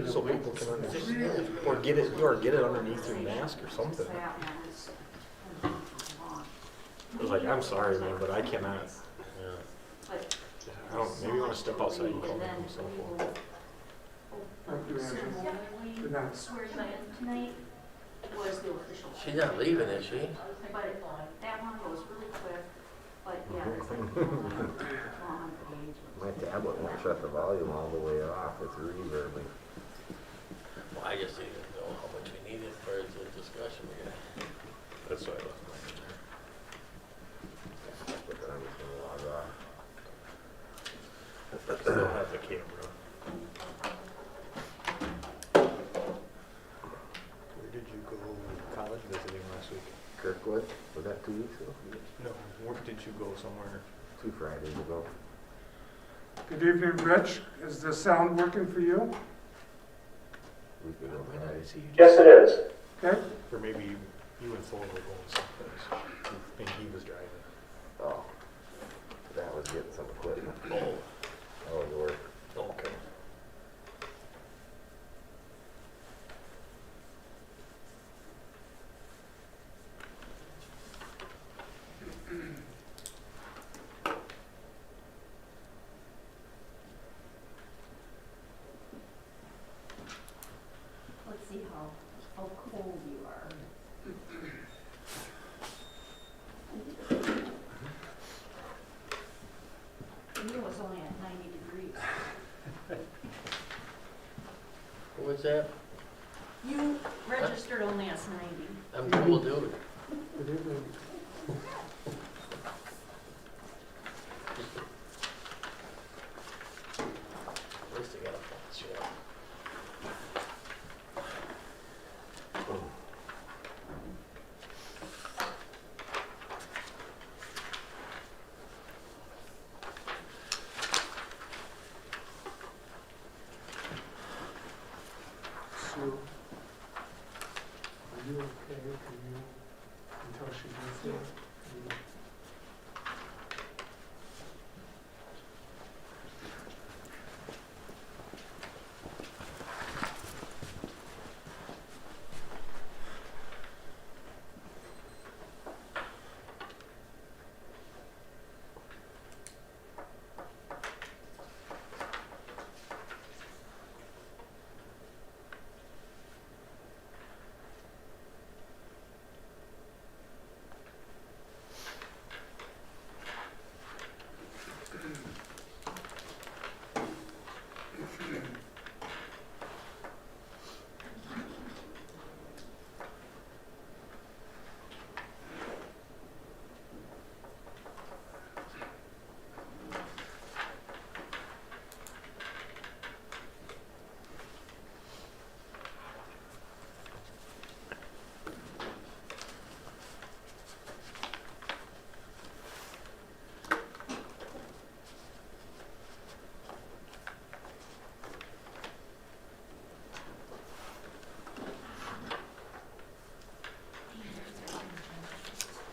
so people can understand, or get it underneath your mask or something. I was like, I'm sorry, man, but I cannot. Yeah. I don't. Maybe you want to step outside and call me on the cell phone. Good night. Swearing in tonight was the official. She's not leaving, is she? But that one goes really quick. But yeah, it's like long page. My tablet won't shut the volume all the way off. It's reverbing. Well, I just didn't know how much we needed for the discussion we got. That's why I left mine But then I'm just gonna log off. there. Still have the camera. Where did you go college visiting last week? Kirkwood, was that 2 weeks ago? No. Where did you go somewhere? 2 Fridays ago. Good evening, Rich. Is the sound working for you? A week ago. Why did I see you? Yes, it is. Okay. Or maybe you and Thor were going someplace. And he was driving. Oh, that was getting some equipment. Oh. That was work. Okay. Let's see how cold you are. You was only at 90 degrees. What was that? You registered only as 90. I'm cool, dude. Good evening. At least I got a phone, yeah. Sue, are you okay? Can you, until she gets here? Can you-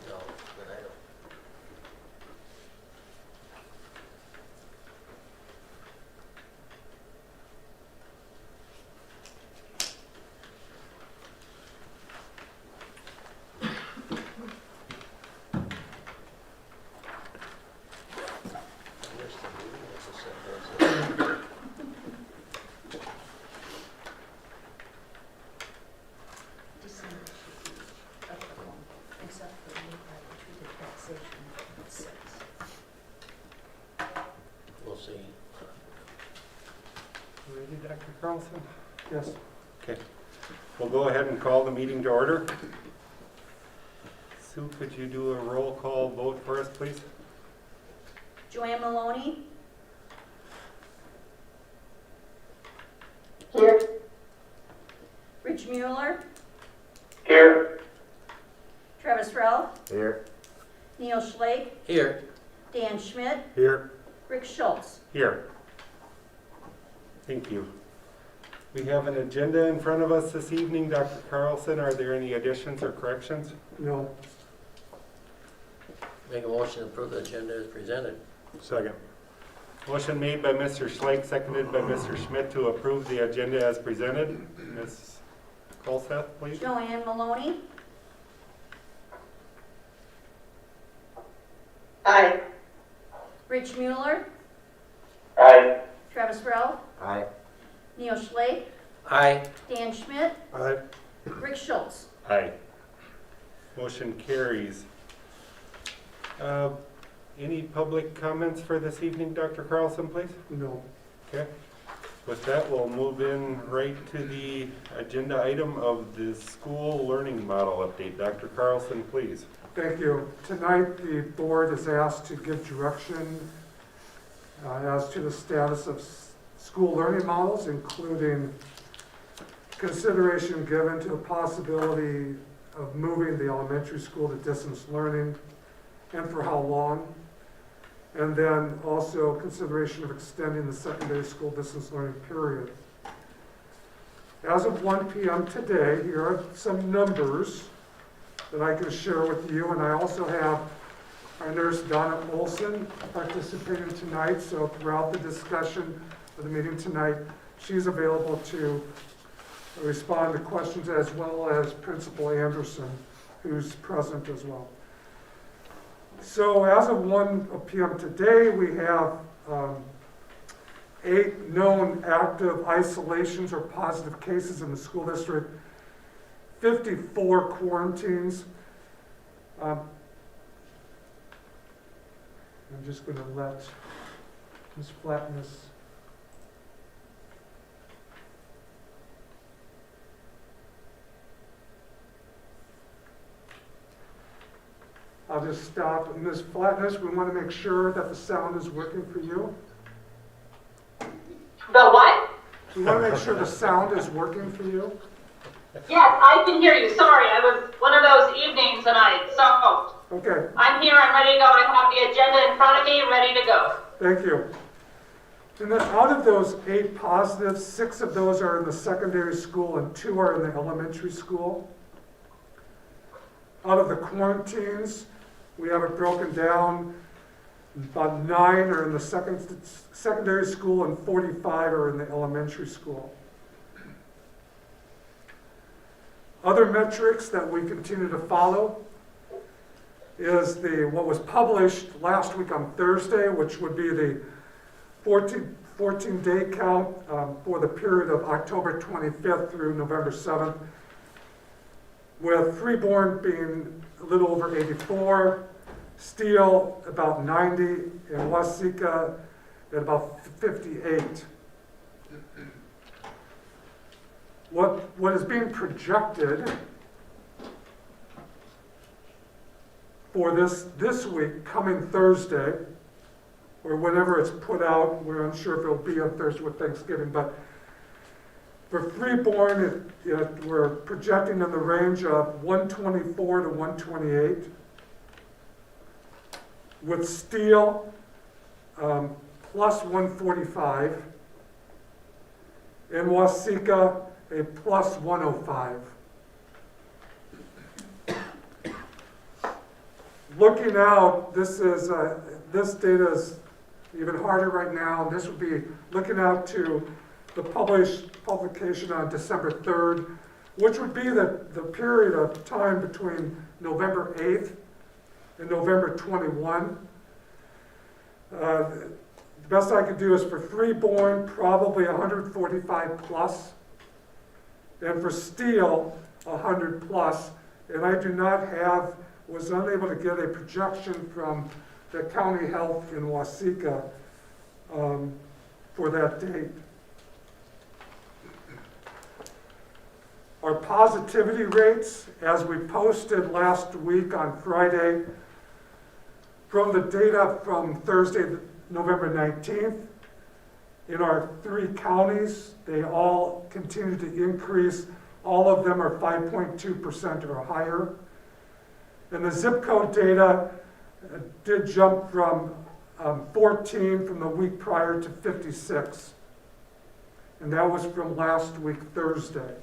No, but I don't. There's the meeting. There's the set. December should be applicable, except for the part which we did taxation at 6. We'll see. Ready, Dr. Carlson? Yes. Okay. We'll go ahead and call the meeting to order. Sue, could you do a roll call vote for us, please? Joanne Maloney? Here. Rich Mueller? Here. Travis Ralph? Here. Neil Schlake? Here. Dan Schmidt? Here. Rick Schultz? Here. Thank you. We have an agenda in front of us this evening. Dr. Carlson, are there any additions or corrections? No. Make a motion to approve the agenda as presented. Second. Motion made by Mr. Schleich, seconded by Mr. Schmidt to approve the agenda as presented. Ms. Colseth, please. Joanne Maloney, Aye. Rich Mueller, Aye. Travis Ralph, Aye. Neil Schley, Aye. Dan Schmidt, Aye. Rick Schultz. Aye. Motion carries. Any public comments for this evening, Dr. Carlson, please? No. Okay. With that, we'll move in right to the agenda item of the school learning model update. Dr. Carlson, please. Thank you. Tonight, the board is asked to give direction as to the status of school learning models, including consideration given to the possibility of moving the elementary school to distance learning, and for how long. And then also consideration of extending the secondary school distance learning period. As of 1 p.m. today, here are some numbers that I can share with you, and I also have our nurse Donna Olson participating tonight, so throughout the discussion of the meeting tonight, she's available to respond to questions, as well as Principal Anderson, who's present as well. So as of 1 p.m. today, we have 8 known active isolations or positive cases in the school district, 54 quarantines. I'm just going to let Ms. Flatness. I'll just stop. Ms. Flatness, we want to make sure that the sound is working for you. The what? We want to make sure the sound is working for you. Yes, I can hear you. Sorry, I was one of those evening tonight. So Okay, I'm here. I'm ready to go. I have the agenda in front of me, ready to go. thank you. And then out of those 8 positives, 6 of those are in the secondary school and 2 are in the elementary school. Out of the quarantines, we have it broken down. About 9 are in the secondary school and 45 are in the elementary school. Other metrics that we continue to follow is what was published last week on Thursday, which would be the 14-day count for the period of October 25th through November 7th, with Freeborn being a little over 84, Steele about 90, and Waseca at about 58. What is being projected for this week, coming Thursday, or whenever it's put out, we're unsure if it'll be on Thursday with Thanksgiving, but for Freeborn, we're projecting in the range of 124 to 128. With Steele, plus 145. And Waseca, a plus 105. Looking out, this data is even harder right now. This would be looking out to the publication on December 3rd, which would be the period of time between November 8th and November 21. The best I could do is for Freeborn, probably 145 plus, and for Steele, 100 plus. And I was unable to get a projection from the county health in Waseca for that date. Our positivity rates, as we posted last week on Friday, from the data from Thursday, November 19th, in our 3 counties, they all continue to increase. All of them are 5.2% or higher. And the zip code data did jump from 14 from the week prior to 56. And that was from last week, Thursday.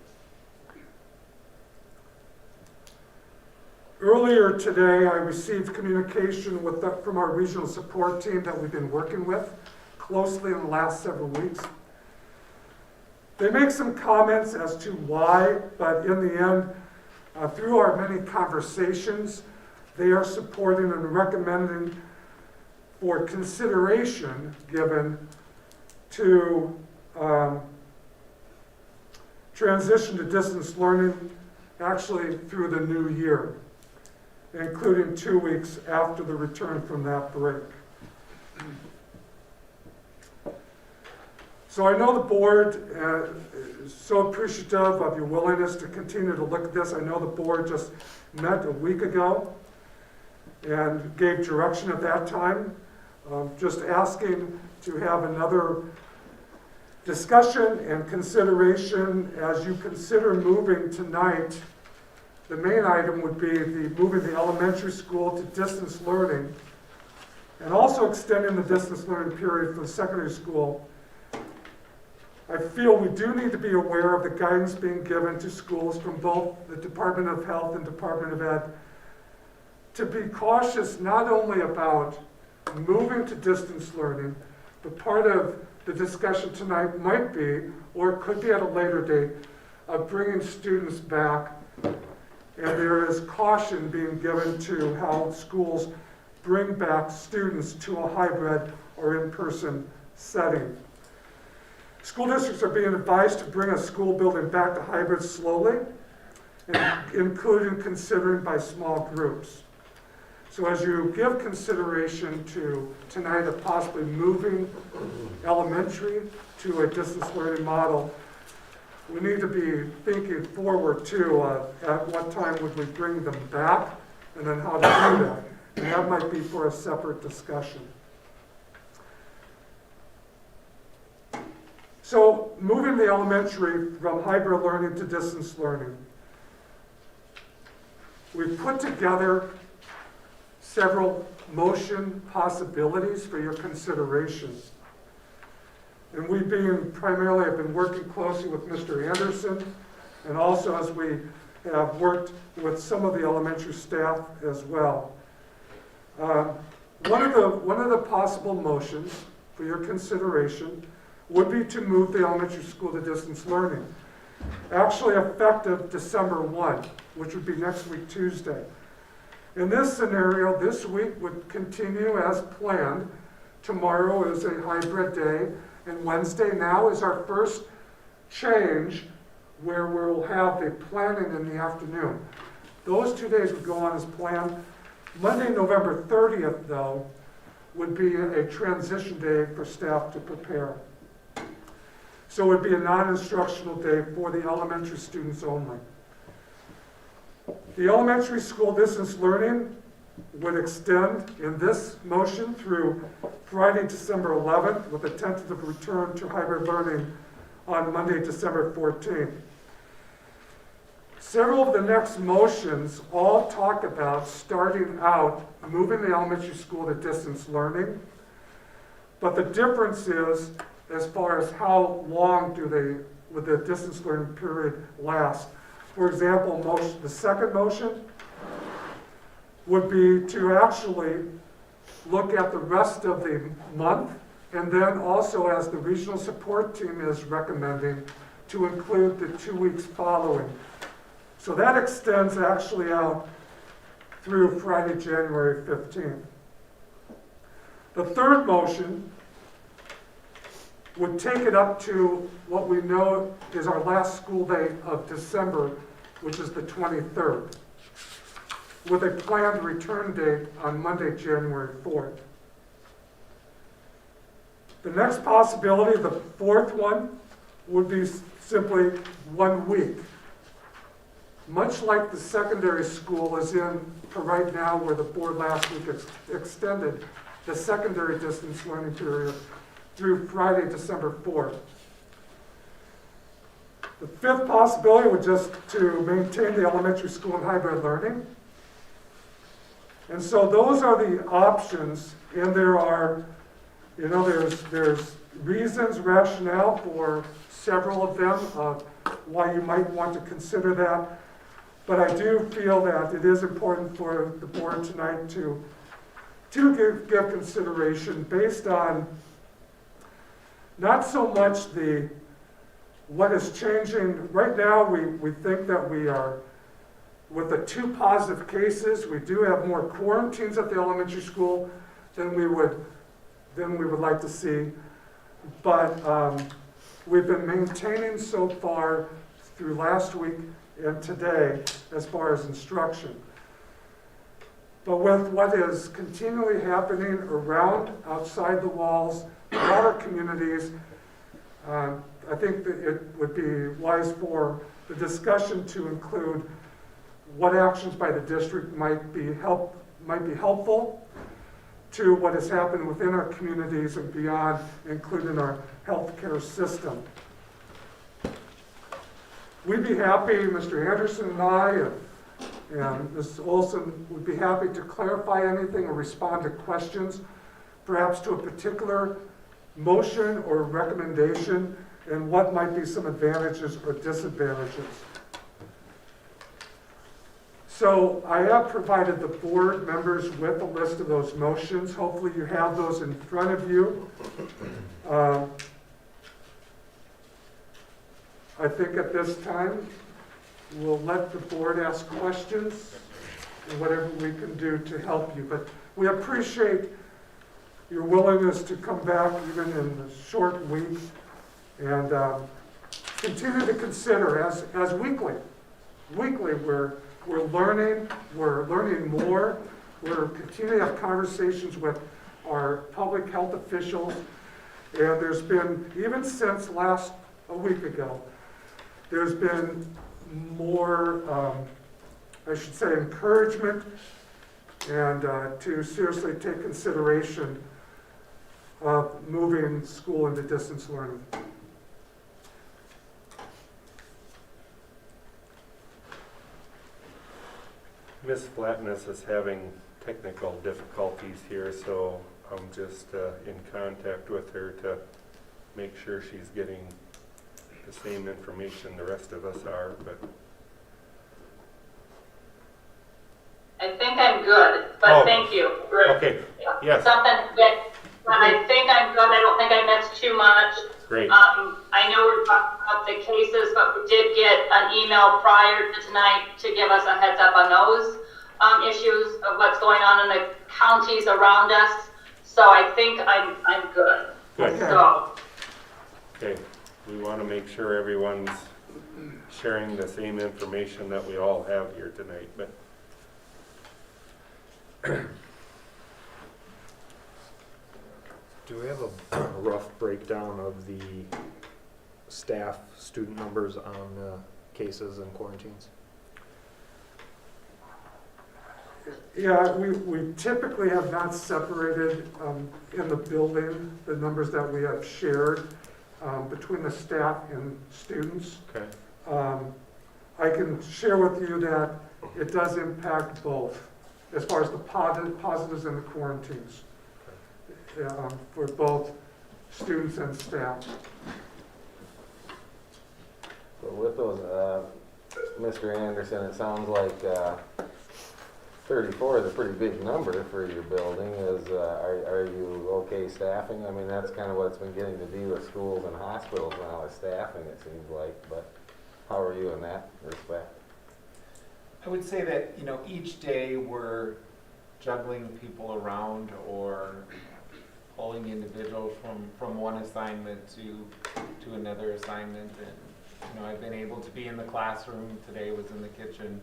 Earlier today, I received communication from our regional support team that we've been working with closely in the last several weeks. They make some comments as to why, but in the end, through our many conversations, they are supporting and recommending for consideration given to transition to distance learning actually through the new year, including 2 weeks after the return from that break. So I know the board is so appreciative of your willingness to continue to look at this. I know the board just met a week ago and gave direction at that time. Just asking to have another discussion and consideration as you consider moving tonight. The main item would be moving the elementary school to distance learning and also extending the distance learning period for the secondary school. I feel we do need to be aware of the guidance being given to schools from both the Department of Health and Department of Ed to be cautious not only about moving to distance learning, but part of the discussion tonight might be, or it could be at a later date, of bringing students back. And there is caution being given to how schools bring back students to a hybrid or in-person setting. School districts are being advised to bring a school building back to hybrid slowly, including considering by small groups. So as you give consideration to tonight of possibly moving elementary to a distance learning model, we need to be thinking forward too, at what time would we bring them back and then how to do that. And that might be for a separate discussion. So moving the elementary from hybrid learning to distance learning. We've put together several motion possibilities for your consideration. And we primarily have been working closely with Mr. Anderson, and also as we have worked with some of the elementary staff as well. One of the possible motions for your consideration would be to move the elementary school to distance learning, actually effective December 1, which would be next week, Tuesday. In this scenario, this week would continue as planned. Tomorrow is a hybrid day, and Wednesday now is our first change where we'll have the planning in the afternoon. Those 2 days would go on as planned. Monday, November 30th, though, would be a transition day for staff to prepare. So it would be a non-instructional day for the elementary students only. The elementary school distance learning would extend in this motion through Friday, December 11th, with a tentative return to hybrid learning on Monday, December 14th. Several of the next motions all talk about starting out moving the elementary school to distance learning, but the difference is as far as how long would the distance learning period last. For example, the second motion would be to actually look at the rest of the month, and then also, as the regional support team is recommending, to include the 2 weeks following. So that extends actually out through Friday, January 15th. The third motion would take it up to what we know is our last school day of December, which is the 23rd, with a planned return date on Monday, January 4th. The next possibility, the fourth one, would be simply 1 week. Much like the secondary school is in for right now, where the board last week extended the secondary distance learning period through Friday, December 4th. The fifth possibility would just to maintain the elementary school in hybrid learning. And so those are the options, and there are, there's reasons, rationale for several of them of why you might want to consider that. But I do feel that it is important for the board tonight to give consideration based on not so much what is changing. Right now, we think that we are, with the 2 positive cases, we do have more quarantines at the elementary school than we would like to see. But we've been maintaining so far through last week and today as far as instruction. But with what is continually happening around, outside the walls, around our communities, I think that it would be wise for the discussion to include what actions by the district might be helpful to what has happened within our communities and beyond, including our healthcare system. We'd be happy, Mr. Anderson and I, and Ms. Olson would be happy to clarify anything or respond to questions, perhaps to a particular motion or recommendation, and what might be some advantages or disadvantages. So I have provided the board members with a list of those motions. Hopefully you have those in front of you. I think at this time, we'll let the board ask questions and whatever we can do to help you. But we appreciate your willingness to come back even in the short week and continue to consider as weekly. Weekly, we're learning more. We're continuing to have conversations with our public health officials. And there's been, even since a week ago, there's been more, I should say, encouragement and to seriously take consideration of moving school into distance learning. Ms. Flatness is having technical difficulties here, so I'm just in contact with her to make sure she's getting the same information the rest of us are, but I think I'm good, but thank you. okay, yes, Something that, I think I'm good. I don't think I missed too much. great. I know we're talking about the cases, but we did get an email prior to tonight to give us a heads up on those issues of what's going on in the counties around us. So I think I'm good. Good. So, Okay, we want to make sure everyone's sharing the same information that we all have here tonight, but Do we have a rough breakdown of the staff, student numbers on cases and quarantines? Yeah, we typically have not separated in the building the numbers that we have shared between the staff and students. okay. I can share with you that it does impact both, as far as the positives and the quarantines, for both students and staff. But with those, Mr. Anderson, it sounds like 34 is a pretty big number for your building. Are you okay staffing? I mean, that's kind of what it's been getting to be with schools and hospitals now, is staffing, it seems like. But how are you in that respect? I would say that, each day we're juggling people around or pulling individuals from one assignment to another assignment. And, I've been able to be in the classroom. Today was in the kitchen.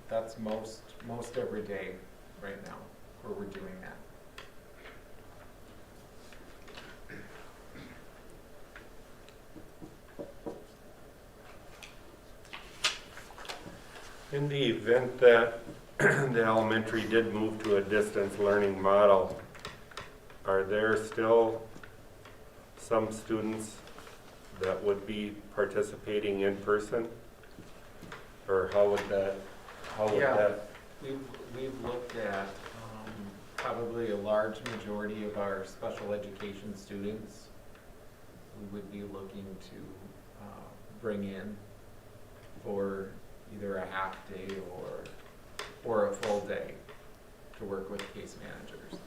That's most every day right now where we're doing that. In the event that the elementary did move to a distance learning model, are there still some students that would be participating in person? Or how would that? We've looked at probably a large majority of our special education students we would be looking to bring in for either a half day or a full day to work with case managers.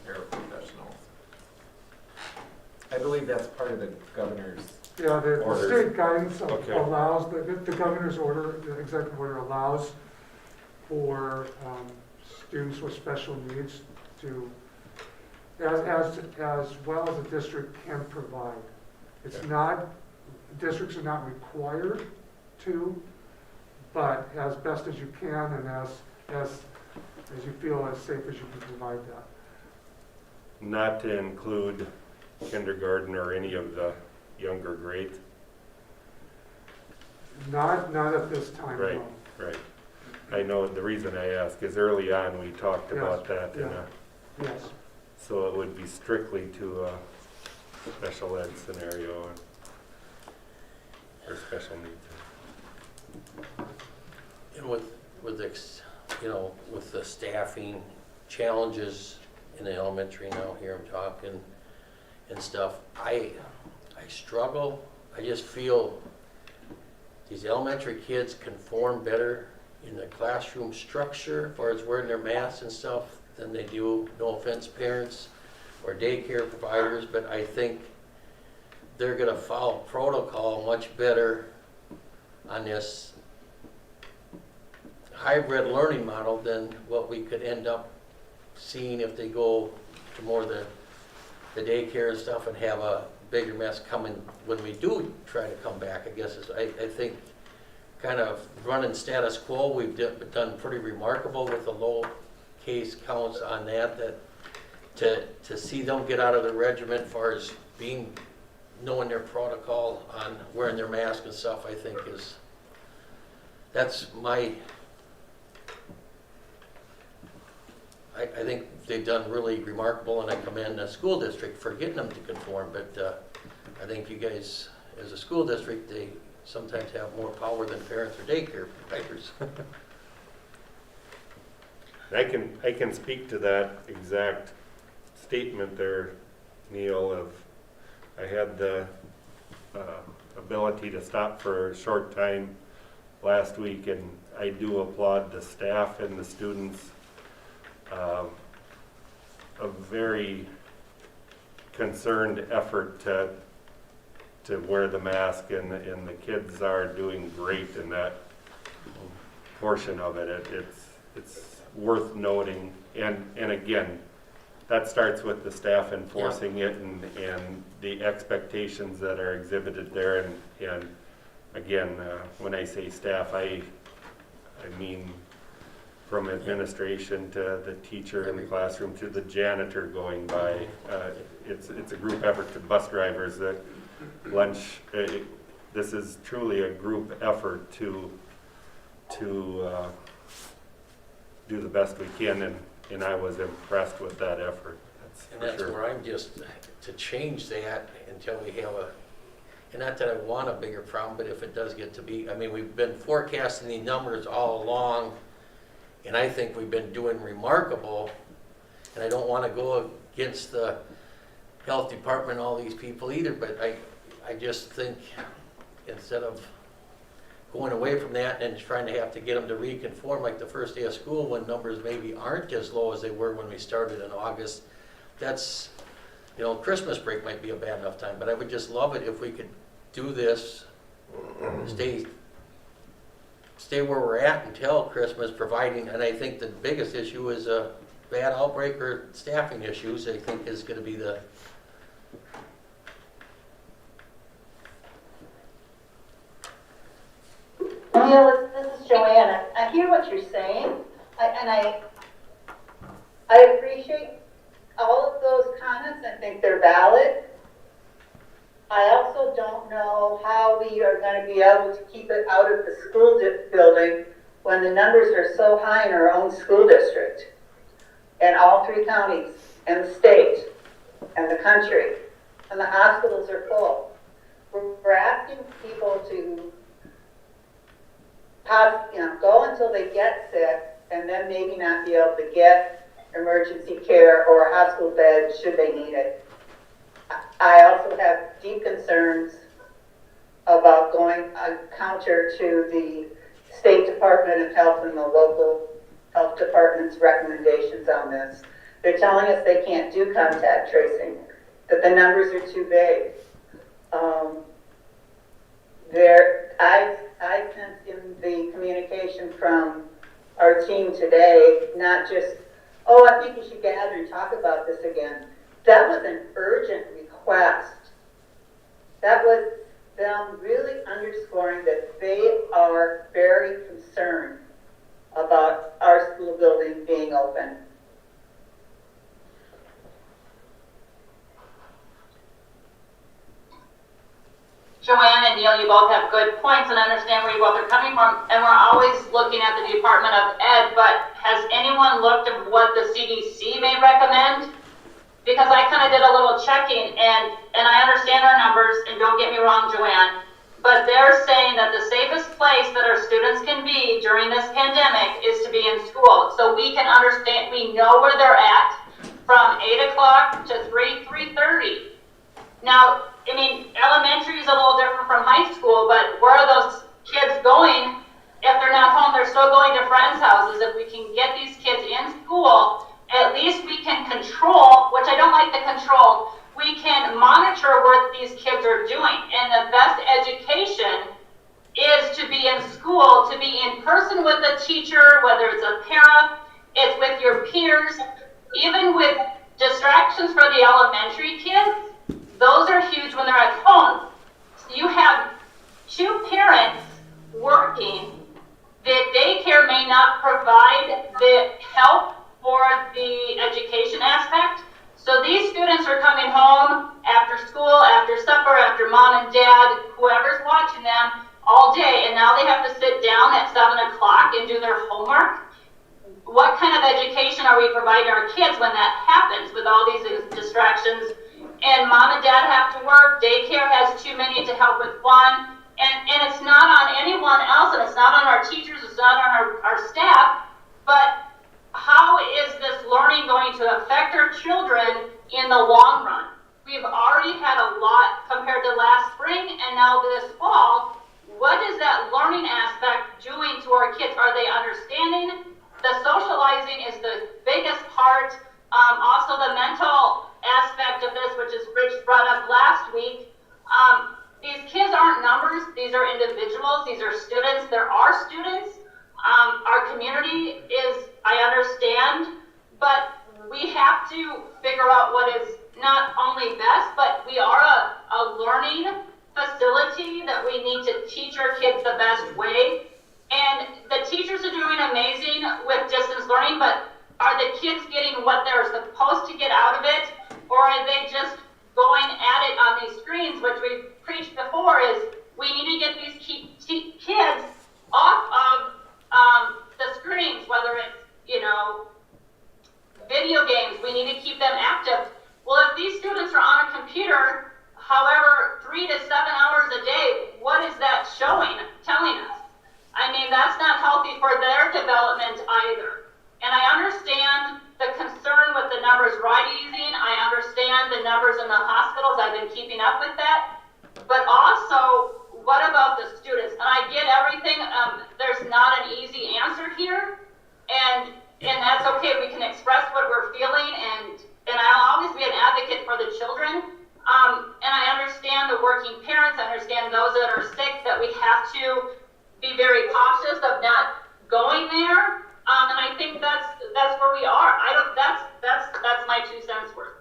paraprofessionals. I believe that's part of the governor's. Yeah, the Orders. state guidance Okay. allows, the governor's order, the executive order allows for students with special needs to, as well as the district can provide. It's Okay. not, districts are not required to, but as best as you can and as you feel as safe as you can provide that. Not to include kindergarten or any of the younger grades? Not at this time, Right. no. Right. I know the reason I ask is early on we talked Yes, about that in yeah. a, Yes, so it would be strictly to a special ed scenario or special needs. And with with the staffing challenges in the elementary now, here I'm talking and stuff, I struggle. I just feel these elementary kids conform better in the classroom structure as far as wearing their masks and stuff than they do, no offense parents or daycare providers, but I think they're gonna follow protocol much better on this hybrid learning model than what we could end up seeing if they go to more the daycare and stuff and have a bigger mess coming when we do try to come back. I guess I think kind of running status quo, we've done pretty remarkable with the low case counts on that to see them get out of the regiment as far as knowing their protocol on wearing their mask and stuff, I think that's my, I think they've done really remarkable, and I commend the school district for getting them to conform, but I think you guys, as a school district, they sometimes have more power than parents or daycare providers. I can speak to that exact statement there, Neil, of I had the ability to stop for a short time last week, and I do applaud the staff and the students. A very concerned effort to wear the mask, and the kids are doing great in that portion of it. It's worth noting, and again, that starts with the staff enforcing it and the expectations that are exhibited there, and again, when I say staff, I mean from administration to the teacher in the classroom to the janitor going by. It's a group effort to bus drivers, that lunch. This is truly a group effort to do the best we can, and I was impressed with that effort. And for that's sure. where I'm just, to change that until we have and not that I want a bigger problem, but if it does get to be, I mean, we've been forecasting the numbers all along, and I think we've been doing remarkable, and I don't want to go against the health department, all these people either, but I just think instead of going away from that and trying to have to get them to reconform like the first day of school when numbers maybe aren't as low as they were when we started in August, that's, Christmas break might be a bad enough time, but I would just love it if we could do this, stay where we're at until Christmas, providing, and I think the biggest issue is a bad outbreak or staffing issues, I think is going to be the Neil, this is Joanna. I hear what you're saying, and I appreciate all of those comments. I think they're valid. I also don't know how we are going to be able to keep it out of the school building when the numbers are so high in our own school district, and all 3 counties, and the state, and the country, and the hospitals are full. We're asking people to go until they get sick, and then maybe not be able to get emergency care or a hospital bed should they need it. I also have deep concerns about going counter to the State Department of Health and the local health department's recommendations on this. They're telling us they can't do contact tracing, that the numbers are too vague. I sensed in the communication from our team today, not just, oh, I think you should gather and talk about this again. That was an urgent request. That was them really underscoring that they are very concerned about our school building being open. Joanne and Neil, you both have good points and understand where you both are coming from, and we're always looking at the Department of Ed, but has anyone looked at what the CDC may recommend? Because I kind of did a little checking, and I understand our numbers, and don't get me wrong, Joanne, but they're saying that the safest place that our students can be during this pandemic is to be in school. So we can understand, we know where they're at from 8 o'clock to 3:30. Now, I mean, elementary is a little different from high school, but where are those kids going? If they're not home, they're still going to friends' houses. If we can get these kids in school, at least we can control, which I don't like the control, we can monitor what these kids are doing. And the best education is to be in school, to be in person with a teacher, whether it's a para, it's with your peers, even with distractions for the elementary kids. Those are huge when they're at home. You have two parents working. The daycare may not provide the help for the education aspect. So these students are coming home after school, after supper, after mom and dad, whoever's watching them all day, and now they have to sit down at 7 o'clock and do their homework. What kind of education are we providing our kids when that happens with all these distractions? And mom and dad have to work, daycare has too many to help with one, and it's not on anyone else, and it's not on our teachers, it's not on our staff, but how is this learning going to affect our children in the long run? We've already had a lot compared to last spring and now this fall. What is that learning aspect doing to our kids? Are they understanding? The socializing is the biggest part. Also the mental aspect of this, which is Rich brought up last week. These kids aren't numbers, these are individuals, these are students, there are students. Our community is, I understand, but we have to figure out what is not only best, but we are a learning facility that we need to teach our kids the best way. And the teachers are doing amazing with distance learning, but are the kids getting what they're supposed to get out of it? Or are they just going at it on these screens, which we've preached before, is we need to get these kids off of the screens, whether it's, video games, we need to keep them active. Well, if these students are on a computer, however, 3 to 7 hours a day, what is that telling us? I mean, that's not healthy for their development either. And I understand the concern with the numbers rising. I understand the numbers in the hospitals. I've been keeping up with that. But also, what about the students? And I get everything. There's not an easy answer here. And that's okay. We can express what we're feeling. And I'll always be an advocate for the children. And I understand the working parents. I understand those that are sick, that we have to be very cautious of not going there. And I think that's where we are. That's my 2 cents worth.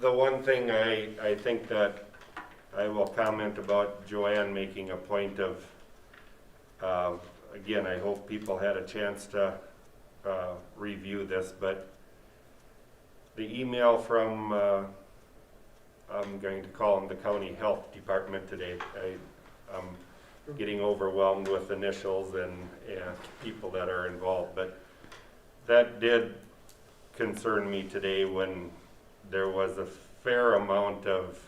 The one thing I think that I will comment about Joanne making a point of, again, I hope people had a chance to review this, but the email from, I'm going to call them the county health department today. I'm getting overwhelmed with initials and people that are involved, but that did concern me today when there was a fair amount of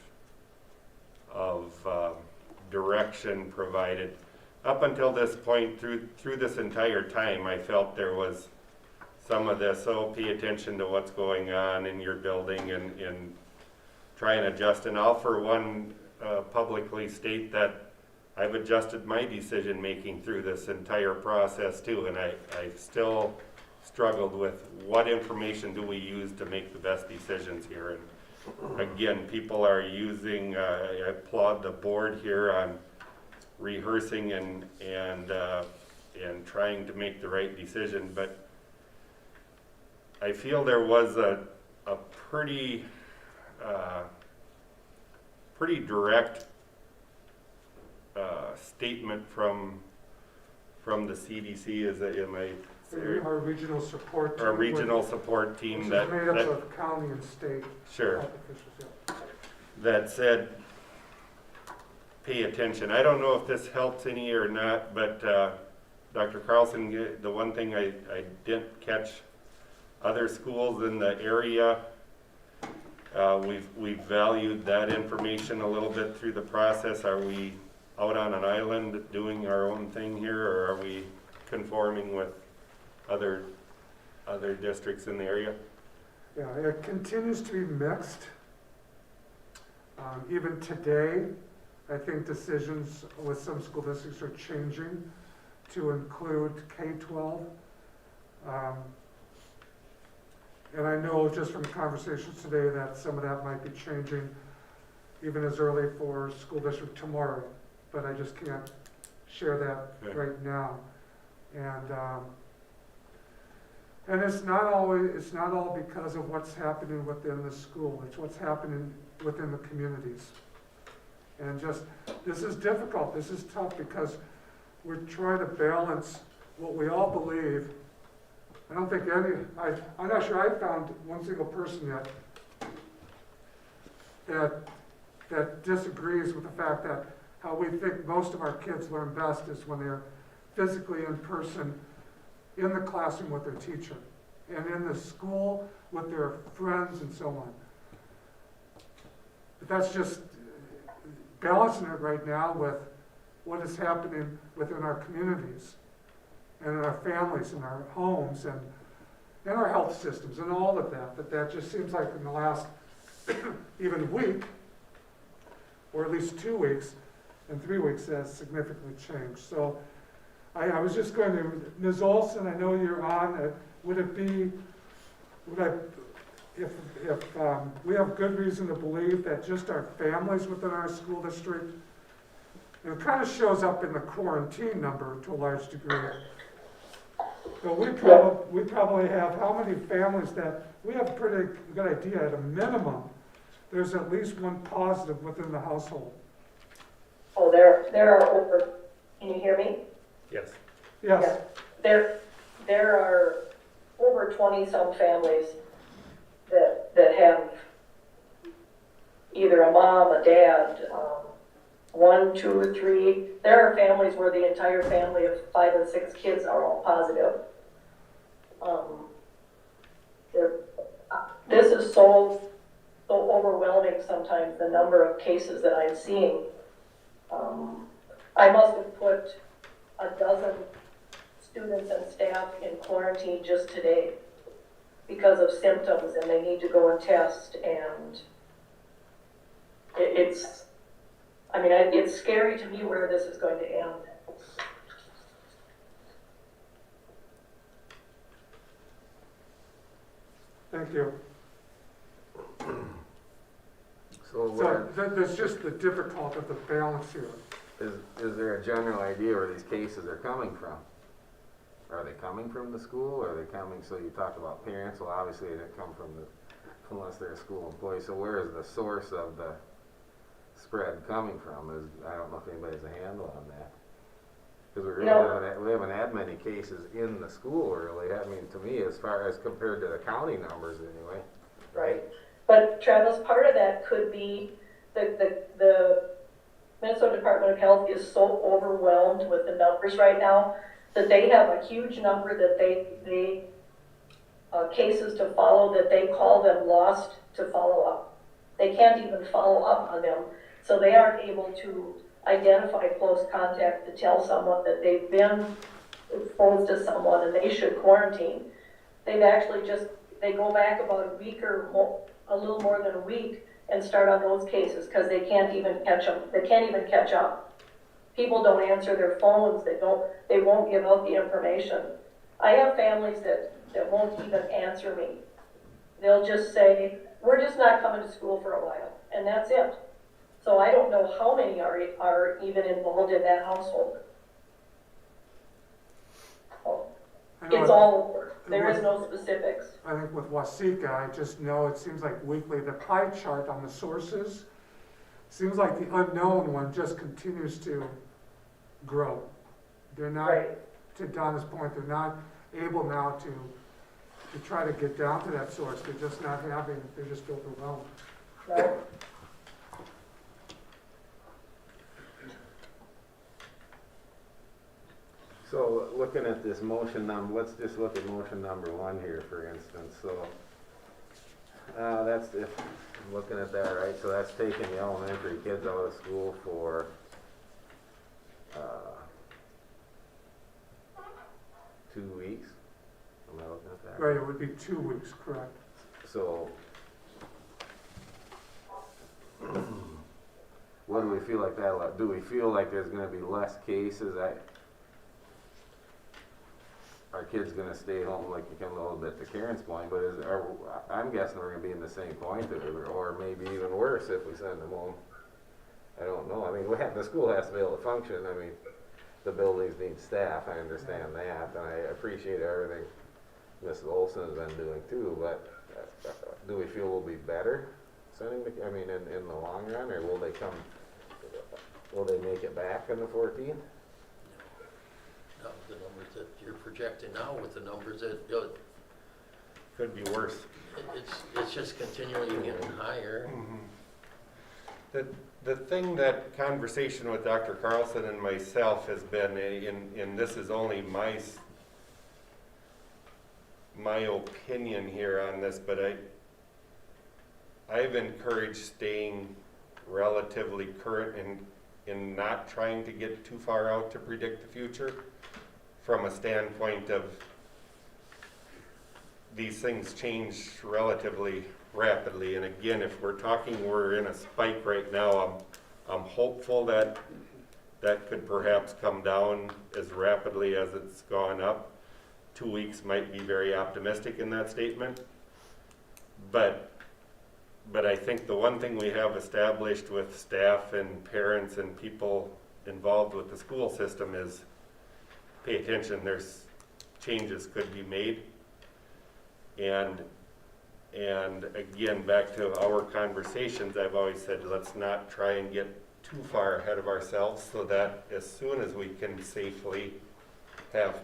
direction provided. Up until this point, through this entire time, I felt there was some of this, so pay attention to what's going on in your building and try and adjust. And I'll, for one, publicly state that I've adjusted my decision-making through this entire process too, and I still struggled with what information do we use to make the best decisions here. And again, people are using, I applaud the board here on rehearsing and trying to make the right decision, but I feel there was a pretty direct statement from the CDC. Am I Our regional support team. our regional support Which team is that made up of county and state sure health officials, yeah. that said pay attention. I don't know if this helps any or not, but Dr. Carlson, the one thing I didn't catch, other schools in the area, we've valued that information a little bit through the process. Are we out on an island doing our own thing here, or are we conforming with other districts in the area? Yeah, it continues to be mixed. Even today, I think decisions with some school districts are changing to include K-12. And I know just from conversations today that some of that might be changing even as early for school district tomorrow, but I just can't share that Okay. right now. And it's not all because of what's happening within the school, it's what's happening within the communities. And this is difficult, this is tough, because we're trying to balance what we all believe. I don't think I'm not sure I found one single person yet that disagrees with the fact that how we think most of our kids learn best is when they're physically in person in the classroom with their teacher and in the school with their friends and so on. But that's just balancing it right now with what is happening within our communities and in our families and our homes and in our health systems and all of that. That just seems like in the last even week, or at least 2 weeks and 3 weeks, has significantly changed. So I was just going to, Ms. Olson, I know you're on, if we have good reason to believe that just our families within our school district, and it kind of shows up in the quarantine number to a large degree. So we probably have how many families that, we have a pretty good idea at a minimum, there's at least one positive within the household. Oh, there are over, can you hear me? Yes. Yes, There are over 20-some families that have either a mom, a dad, 1, 2, 3. There are families where the entire family of 5 and 6 kids are all positive. This is so overwhelming sometimes, the number of cases that I'm seeing. I must have put a dozen students and staff in quarantine just today because of symptoms, and they need to go and test, and it's scary to me where this is going to end. thank you. So So that's just the difficulty of the balance here. is there a general idea where these cases are coming from? Are they coming from the school, or are they coming, so you talked about parents, well obviously they didn't come from unless they're a school employee, so where is the source of the spread coming from? I don't know if anybody has a handle on that. Because we haven't had many cases in the school really, I mean, to me, as far as compared to the county numbers anyway. Right. But Travis, part of that could be the Minnesota Department of Health is so overwhelmed with the numbers right now that they have a huge number that they cases to follow, that they call them lost to follow up. They can't even follow up on them. So they aren't able to identify close contact to tell someone that they've been exposed to someone and they should quarantine. they've actually just, they go back about a week or a little more than a week and start on those cases, because they can't even catch them, they can't even catch up. People don't answer their phones, they won't give out the information. I have families that won't even answer me. They'll just say, we're just not coming to school for a while, and that's it. So I don't know how many are even involved in that household. I know It's all over. There is no specifics. I think with Wasika, I just know it seems like weekly, the pie chart on the sources, seems like the unknown one just continues to grow. They're not, Right. to Donna's point, they're not able now to try to get down to that source. They're just not having, they're just overwhelmed. No? So looking at this motion let's just look at motion number 1 here, for instance. So that's, if I'm looking at that right, so that's taking the elementary kids out of school for 2 weeks. Am I looking at that? Right, it would be 2 weeks, correct? So what do we feel like that? Do we feel like there's going to be less cases? Our kids going to stay home, like you come a little bit to Karen's point, but I'm guessing we're going to be in the same point, or maybe even worse if we send them home. I don't know. I mean, the school has to be able to function. I mean, the buildings need staff. I understand that, and I appreciate everything Mrs. Olson has been doing too. But do we feel we'll be better sending? I mean, in the long run, or will they come? Will they make it back on the 14th? No, the numbers that you're projecting now with the numbers that, Could be worse. it's just continually getting higher. The thing, that conversation with Dr. Carlson and myself has been, and this is only my opinion here on this, but I've encouraged staying relatively current in not trying to get too far out to predict the future, from a standpoint of these things change relatively rapidly. And again, if we're talking we're in a spike right now, I'm hopeful that could perhaps come down as rapidly as it's gone up. 2 weeks might be very optimistic in that statement, but I think the one thing we have established with staff and parents and people involved with the school system is pay attention. There's changes could be made, and again, back to our conversations, I've always said let's not try and get too far ahead of ourselves, so that as soon as we can safely have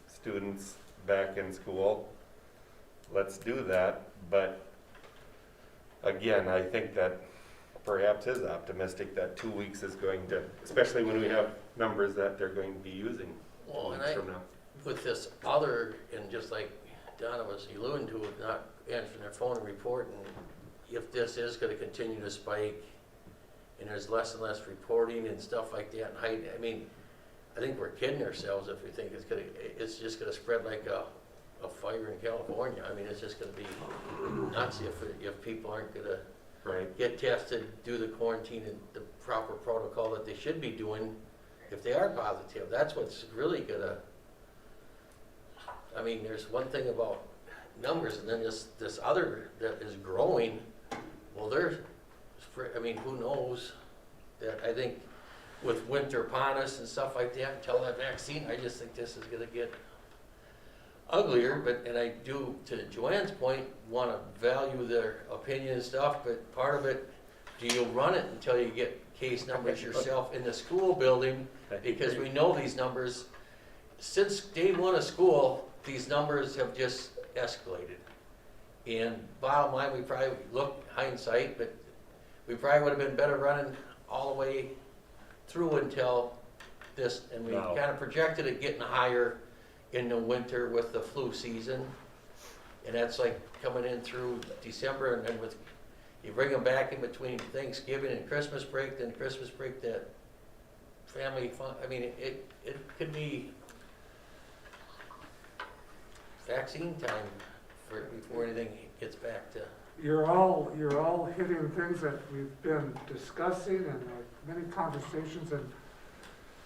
students back in school, let's do that. But again, I think that perhaps is optimistic that 2 weeks is going to, especially when we have numbers that they're going to be using. Well, and weeks from now. with this other, and just like Donna was alluding to, not answering their phone and reporting, if this is gonna continue to spike, and there's less and less reporting and stuff like that, and I mean, I think we're kidding ourselves if we think it's just gonna spread like a fire in California. I mean, it's just gonna be nuts if people aren't gonna Right. get tested, do the quarantine and the proper protocol that they should be doing if they are positive. That's what's really gonna, I mean, there's one thing about numbers, and then this other that is growing, well, I mean, who knows? That I think with winter upon us and stuff like that, until that vaccine, I just think this is gonna get uglier. And I do, to Joanne's point, wanna value their opinion and stuff, but part of it, do you run it until you get case numbers yourself in the school building? Because we know these numbers, since day one of school, these numbers have just escalated. And bottom line, we probably look hindsight, but we probably would have been better running all the way through until this, and we No. kind of projected it getting higher in the winter with the flu season. And that's like coming in through December, and then you bring them back in between Thanksgiving and Christmas break, then Christmas break, that family fun. I mean, it could be vaccine time before anything gets back to. You're all hitting things that we've been discussing and many conversations, and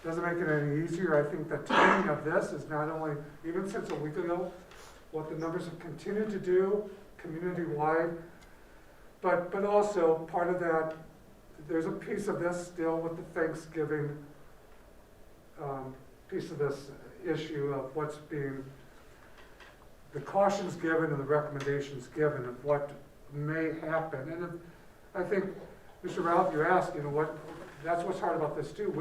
doesn't make it any easier. I think the timing of this is not only, even since a week ago, what the numbers have continued to do community-wide, but also part of that, there's a piece of this still with the Thanksgiving piece of this issue of what's being, the cautions given and the recommendations given of what may happen. And I think, Mr. Ralph, you asked, what, that's what's hard about this too.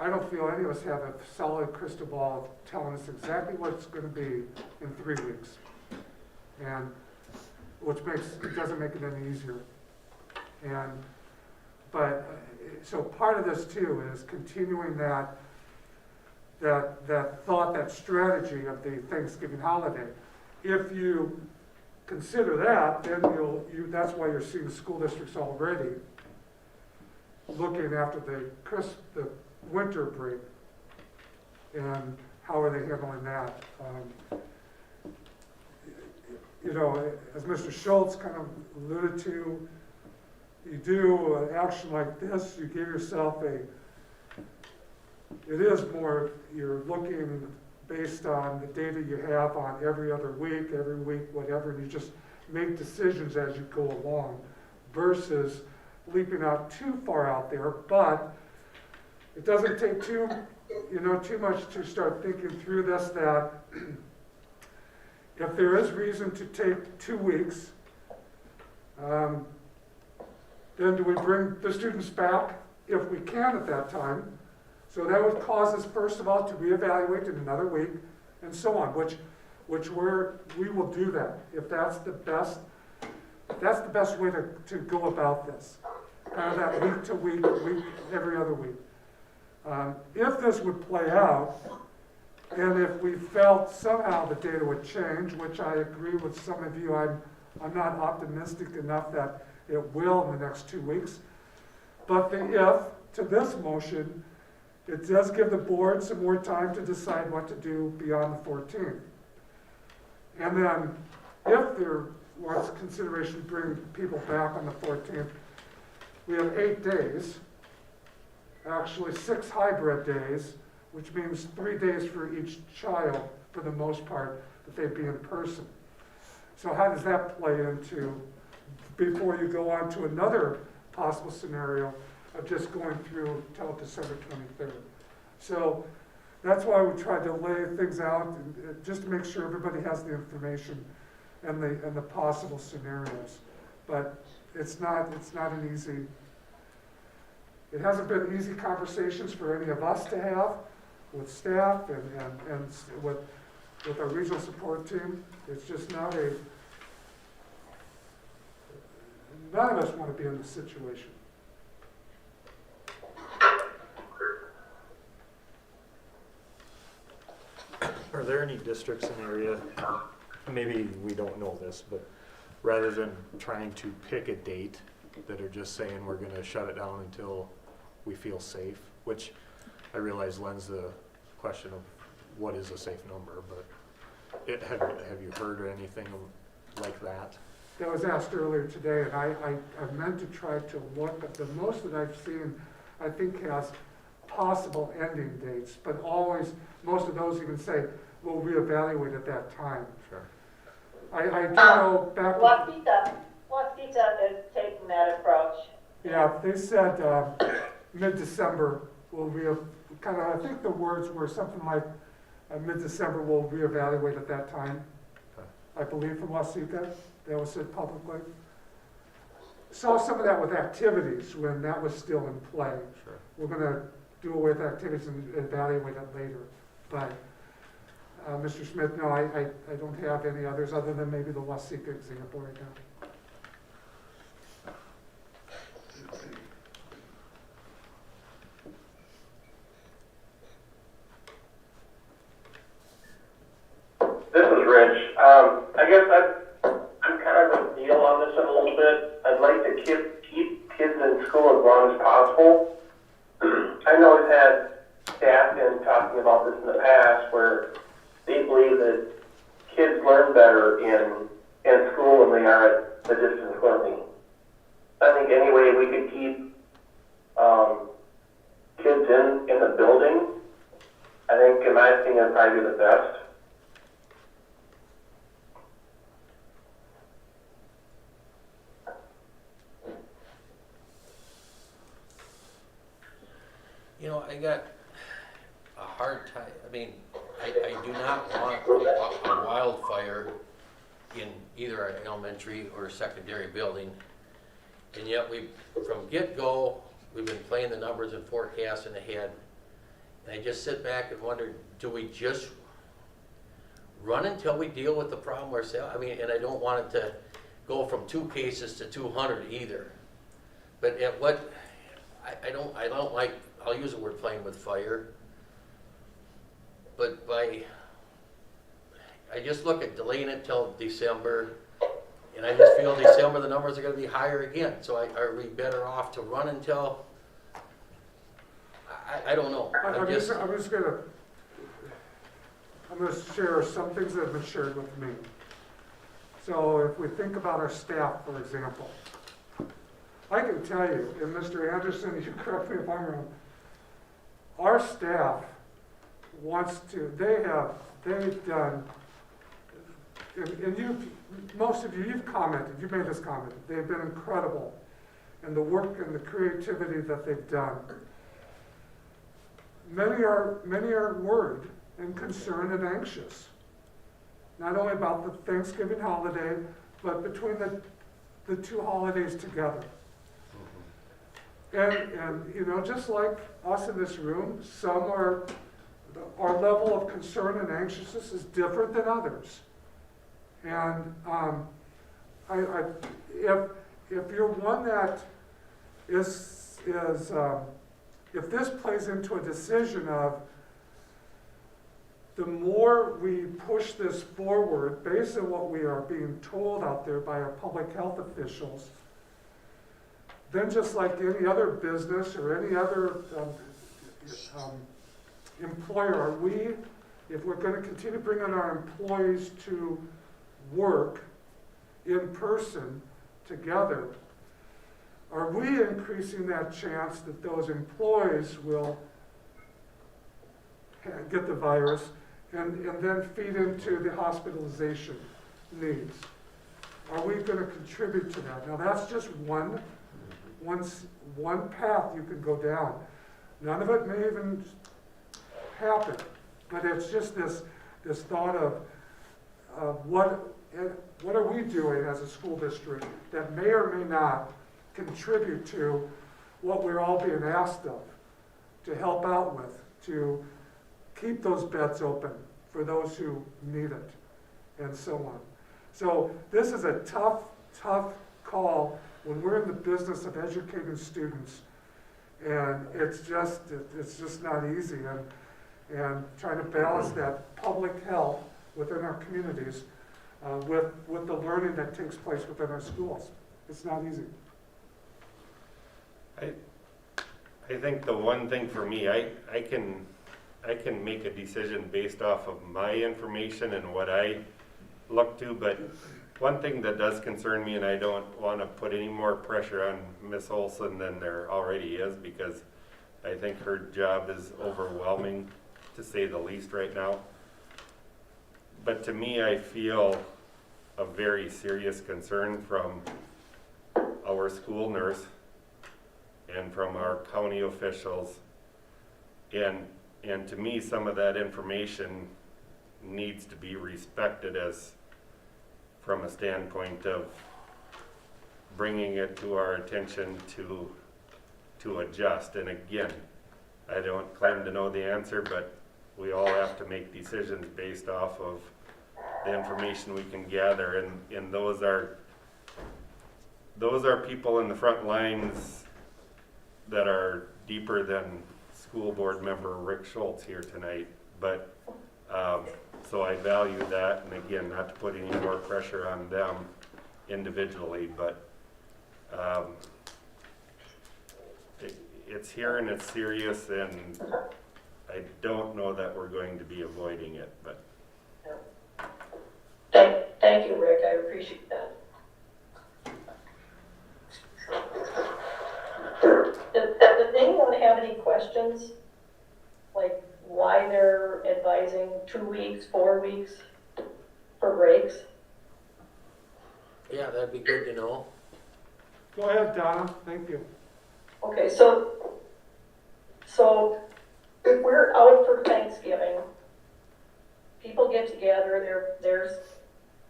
I don't feel any of us have a solid crystal ball telling us exactly what it's going to be in 3 weeks. And which doesn't make it any easier. So part of this too is continuing that thought, that strategy of the Thanksgiving holiday. If you consider that, then that's why you're seeing school districts already looking after the winter break and how are they handling that. As Mr. Schultz kind of alluded to, you do an action like this, you give yourself it is more, you're looking based on the data you have on every week, whatever, and you just make decisions as you go along versus leaping out too far out there. But it doesn't take too much to start thinking through this, that if there is reason to take 2 weeks, then do we bring the students back if we can at that time? So that would cause us, first of all, to reevaluate in another week, and so on, which we will do that if that's the best way to go about this. Kind of that week to week, every other week. If this would play out, and if we felt somehow the data would change, which I agree with some of you, I'm not optimistic enough that it will in the next 2 weeks. But the if to this motion, it does give the board some more time to decide what to do beyond the 14th. And then if there was consideration to bring people back on the 14th, we have 8 days, actually 6 hybrid days, which means 3 days for each child, for the most part, that they'd be in person. So how does that play into, before you go on to another possible scenario of just going through till December 23rd? So that's why we tried to lay things out, and just to make sure everybody has the information and the possible scenarios. But it's not an easy, it hasn't been easy conversations for any of us to have with staff and with our regional support team. It's just not none of us want to be in this situation. Are there any districts in the area, maybe we don't know this, but rather than trying to pick a date, that are just saying we're going to shut it down until we feel safe, which I realize lends the question of what is a safe number, but have you heard or anything like that? That was asked earlier today, and I meant to try to look, but the most that I've seen, I think, has possible ending dates, but always, most of those even say, we'll reevaluate at that time. Sure. I do know back. Wasita is taking that approach. Yeah, they said mid-December will I think the words were something like mid-December we'll reevaluate at that time. Okay. I believe from Wasita, that was said publicly. Saw some of that with activities when that was still in play. Sure. We're going to do away with activities and evaluate it later. But Mr. Smith, no, I don't have any others other than maybe the Wasika example right now. This is Rich. I guess I'm kind of with Neil on this one a little bit. I'd like to keep kids in school as long as possible. I know we've had staff in talking about this in the past where they believe that kids learn better in school than they are at the distance learning. I think any way we could keep kids in the building, I think, in my opinion, would probably be the best. You know, I got a hard time, I mean, I do not want a wildfire in either our elementary or secondary building. And yet from get-go, we've been playing the numbers and forecasting ahead. And I just sit back and wonder, do we just run until we deal with the problem ourselves? I mean, and I don't want it to go from 2 cases to 200 either. But at what, I don't like, I'll use the word playing with fire. But I just look at delaying it till December, and I just feel December the numbers are gonna be higher again. So are we better off to run until, I don't know. I'm gonna share some things that have been shared with me. So if we think about our staff, for example, I can tell you, and Mr. Anderson, you correct me if I'm wrong, our staff wants to, they've done, and most of you've commented, you made this comment, they've been incredible in the work and the creativity that they've done. Many are worried and concerned and anxious, not only about the Thanksgiving holiday, but between the 2 holidays together. And you know, just like us in this room, our level of concern and anxiousness is different than others. And if you're one that is if this plays into a decision of the more we push this forward based on what we are being told out there by our public health officials, then just like any other business or any other employer, if we're going to continue bringing our employees to work in person together, are we increasing that chance that those employees will get the virus and then feed into the hospitalization needs? Are we going to contribute to that? Now that's just one path you could go down. None of it may even happen, but it's just this thought of what are we doing as a school district that may or may not contribute to what we're all being asked of, to help out with, to keep those beds open for those who need it, and so on. So this is a tough call when we're in the business of educating students, and it's just not easy, and trying to balance that public health within our communities with the learning that takes place within our schools. It's not easy. I think the one thing for me, I can make a decision based off of my information and what I look to, but one thing that does concern me, and I don't want to put any more pressure on Ms. Olson than there already is, because I think her job is overwhelming, to say the least, right now. But to me, I feel a very serious concern from our school nurse and from our county officials. And to me, some of that information needs to be respected as from a standpoint of bringing it to our attention to adjust. And again, I don't claim to know the answer, but we all have to make decisions based off of the information we can gather, and those are people in the front lines that are deeper than school board member Rick Schultz here tonight. But so I value that, and again, not to put any more pressure on them individually, but it's here and it's serious, and I don't know that we're going to be avoiding it, but recommendations? Like why they're advising 2 weeks, 4 weeks for breaks? Yeah, that'd be good to know. Go ahead, Donna, thank you. Okay, so if we're out for Thanksgiving, people get together, they're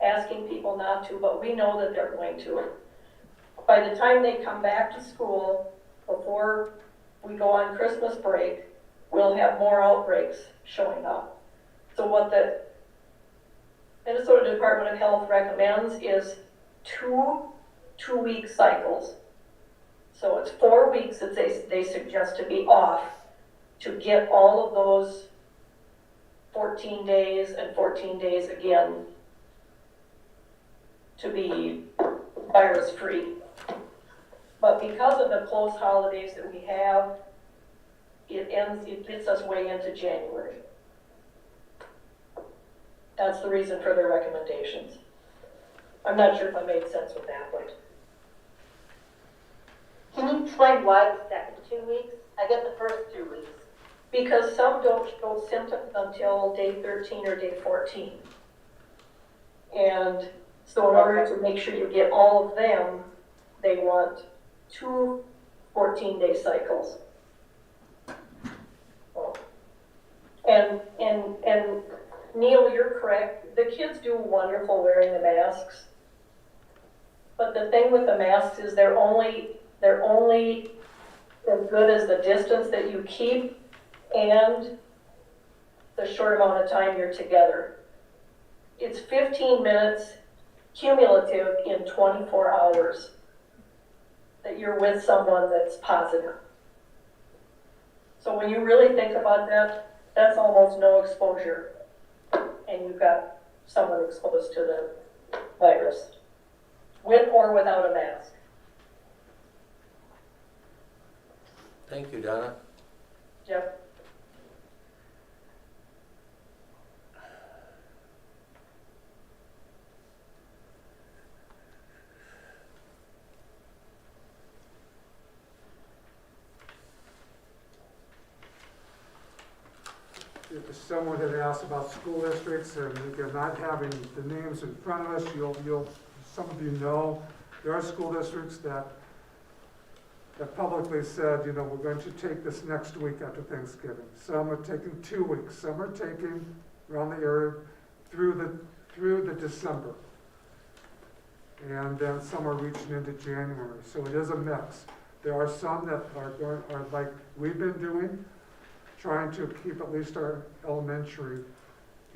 asking people not to, but we know that they're going to. By the time they come back to school, before we go on Christmas break, we'll have more outbreaks showing up. So what the Minnesota Department of Health recommends is two-week cycles. So it's 4 weeks that they suggest to be off to get all of those 14 days and 14 days again to be virus-free. But because of the close holidays that we have, it gets us way into January. That's the reason for their recommendations. I'm not sure if I made sense with that, but. Can you explain why the second 2 weeks? I get the first 2 weeks. Because some don't show symptoms until day 13 or day 14. And so in order to make sure you get all of them, they want 2 14-day cycles. And Neil, you're correct. The kids do wonderful wearing the masks. But the thing with the masks is they're only as good as the distance that you keep and the short amount of time you're together. It's 15 minutes cumulative in 24 hours that you're with someone that's positive. So when you really think about that, that's almost no exposure, and you've got someone exposed to the virus, with or without a mask. Thank you, Donna. Jeff? If someone had asked about school districts, and again, not having the names in front of us, some of you know, there are school districts that publicly said, we're going to take this next week after Thanksgiving. Some are taking 2 weeks, some are taking around the area through the December. And then some are reaching into January. So it is a mix. There are some that are like we've been doing, trying to keep at least our elementary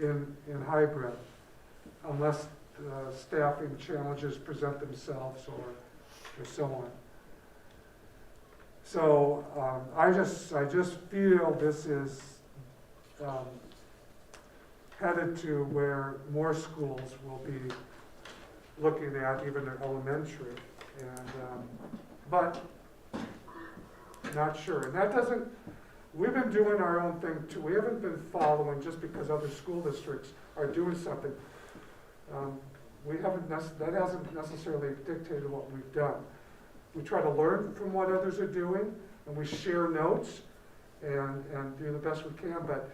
in hybrid, unless staffing challenges present themselves or so on. So I just feel this is headed to where more schools will be looking at even their elementary, and but not sure. And that doesn't. We've been doing our own thing too. We haven't been following just because other school districts are doing something. That hasn't necessarily dictated what we've done. We try to learn from what others are doing, and we share notes and do the best we can. But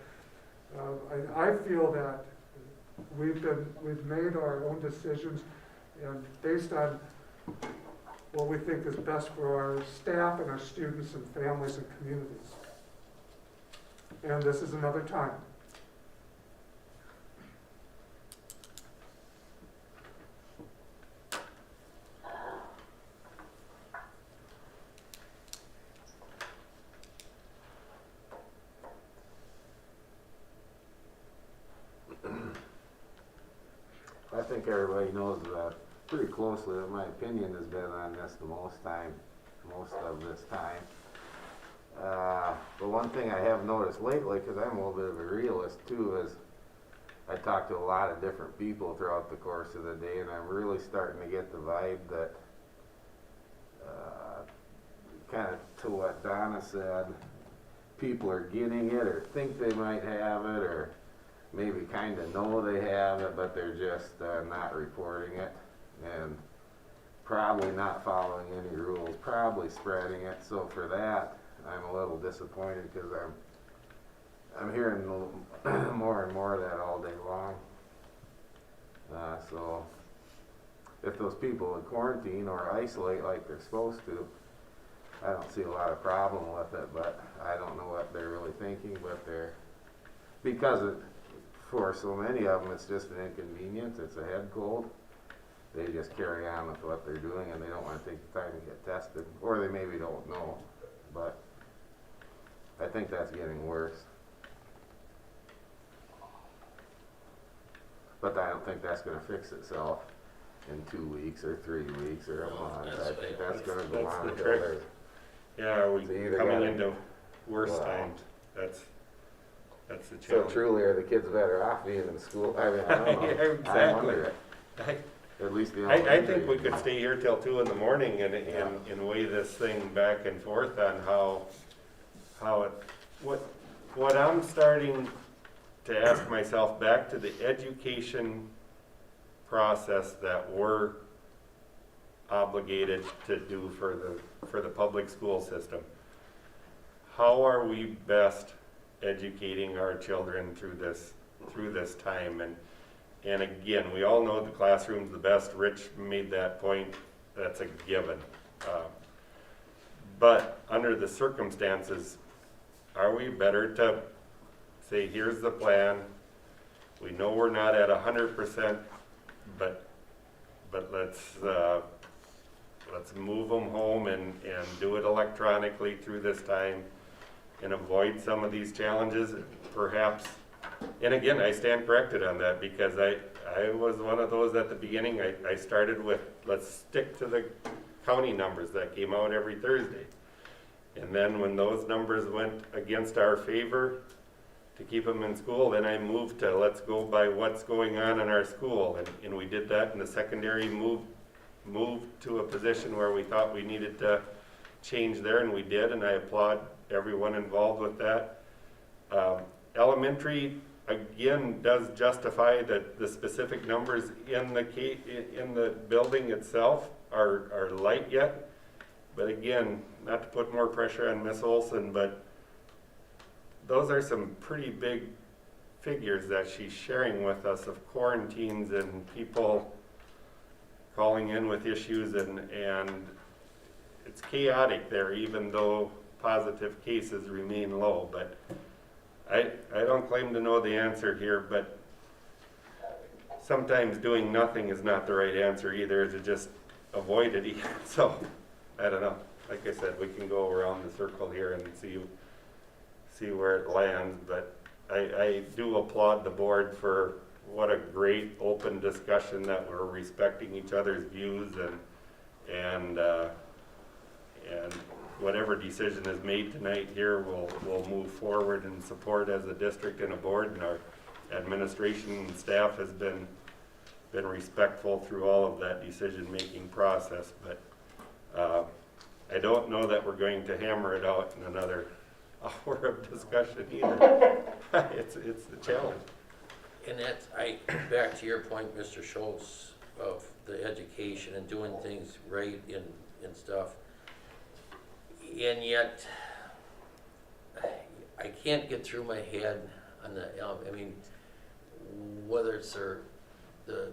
I feel that we've made our own decisions, and based on what we think is best for our staff and our students and families and communities. And this is another time. I think everybody knows pretty closely that my opinion has been on this most of this time. The one thing I have noticed lately, because I'm a little bit of a realist too, is I talk to a lot of different people throughout the course of the day, and I'm really starting to get the vibe that, kind of to what Donna said, people are getting it or think they might have it or maybe kind of know they have it, but they're just not reporting it and probably not following any rules, probably spreading it. So for that, I'm a little disappointed because I'm hearing more and more of that all day long. So if those people would quarantine or isolate like they're supposed to, I don't see a lot of problem with it, but I don't know what they're really thinking, but for so many of them, it's just an inconvenience, it's a head cold. They just carry on with what they're doing and they don't want to take the time to get tested, or they maybe don't know, but I think that's getting worse. But I don't think that's gonna fix itself in 2 weeks or 3 weeks or a month. that's I think right. that's gonna go That's on the until trick. there's. Yeah, are we So you either coming gotta- into worse Wow. times? That's the So challenge. truly, are the kids better off being in school? I mean, I don't know. Yeah, I exactly. wonder it. I- At least the I think elementary. we could stay here till 2 in the morning and weigh this thing back and forth on how it, what I'm starting to ask myself, back to the education process that we're obligated to do for the public school system. How are we best educating our children through this time? And again, we all know the classroom's the best. Rich made that point. That's a given. But under the circumstances, are we better to say, here's the plan. We know we're not at 100%, but let's move them home and do it electronically through this time and avoid some of these challenges, perhaps. And again, I stand corrected on that because I was one of those at the beginning. I started with, let's stick to the county numbers that came out every Thursday. And then when those numbers went against our favor to keep them in school, then I moved to, let's go by what's going on in our school. And we did that, and the secondary moved to a position where we thought we needed to change there, and we did, and I applaud everyone involved with that. Elementary, again, does justify that the specific numbers in the building itself are light yet. But again, not to put more pressure on Ms. Olson, but those are some pretty big figures that she's sharing with us of quarantines and people calling in with issues, and it's chaotic there, even though positive cases remain low. But I don't claim to know the answer here, but sometimes doing nothing is not the right answer either, to just avoid it. So I don't know. Like I said, we can go around the circle here and see where it lands, but I do applaud the board for what a great open discussion, that we're respecting each other's views, and whatever decision is made tonight here, we'll move forward and support as a district and a board, and our administration and staff has been respectful through all of that decision-making process. But I don't know that we're going to hammer it out in another hour of discussion either. It's a challenge. And that's, back to your point, Mr. Schultz, of the education and doing things right and stuff. And yet, I can't get through my head on I mean, whether it's the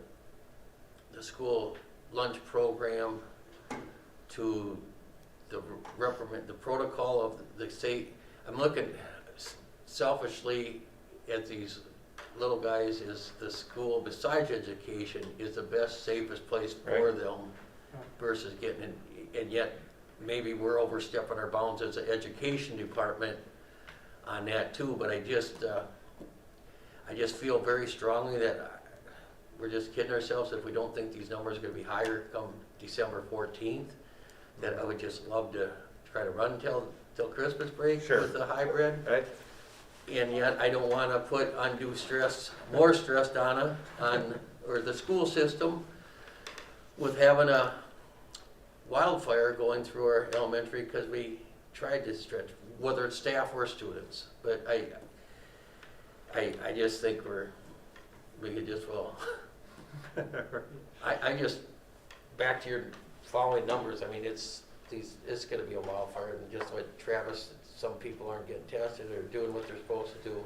school lunch program, to the protocol of the state. I'm looking selfishly at these little guys. Is the school, besides education, is the best, safest place for them versus getting in, and yet maybe we're overstepping our bounds as an education department on that too. But I just feel very strongly that we're just kidding ourselves if we don't think these numbers are going to be higher come December 14th. That I would just love to try to run till Christmas break with the hybrid. Right. And yet I don't want to put undue stress, more stress on the school system with having a wildfire going through our elementary, because we tried to stretch, whether it's staff or students. But I just think we could just, well, I just, back to your following numbers, I mean, it's it's gonna be a wildfire, and just like Travis, some people aren't getting tested or doing what they're supposed to do.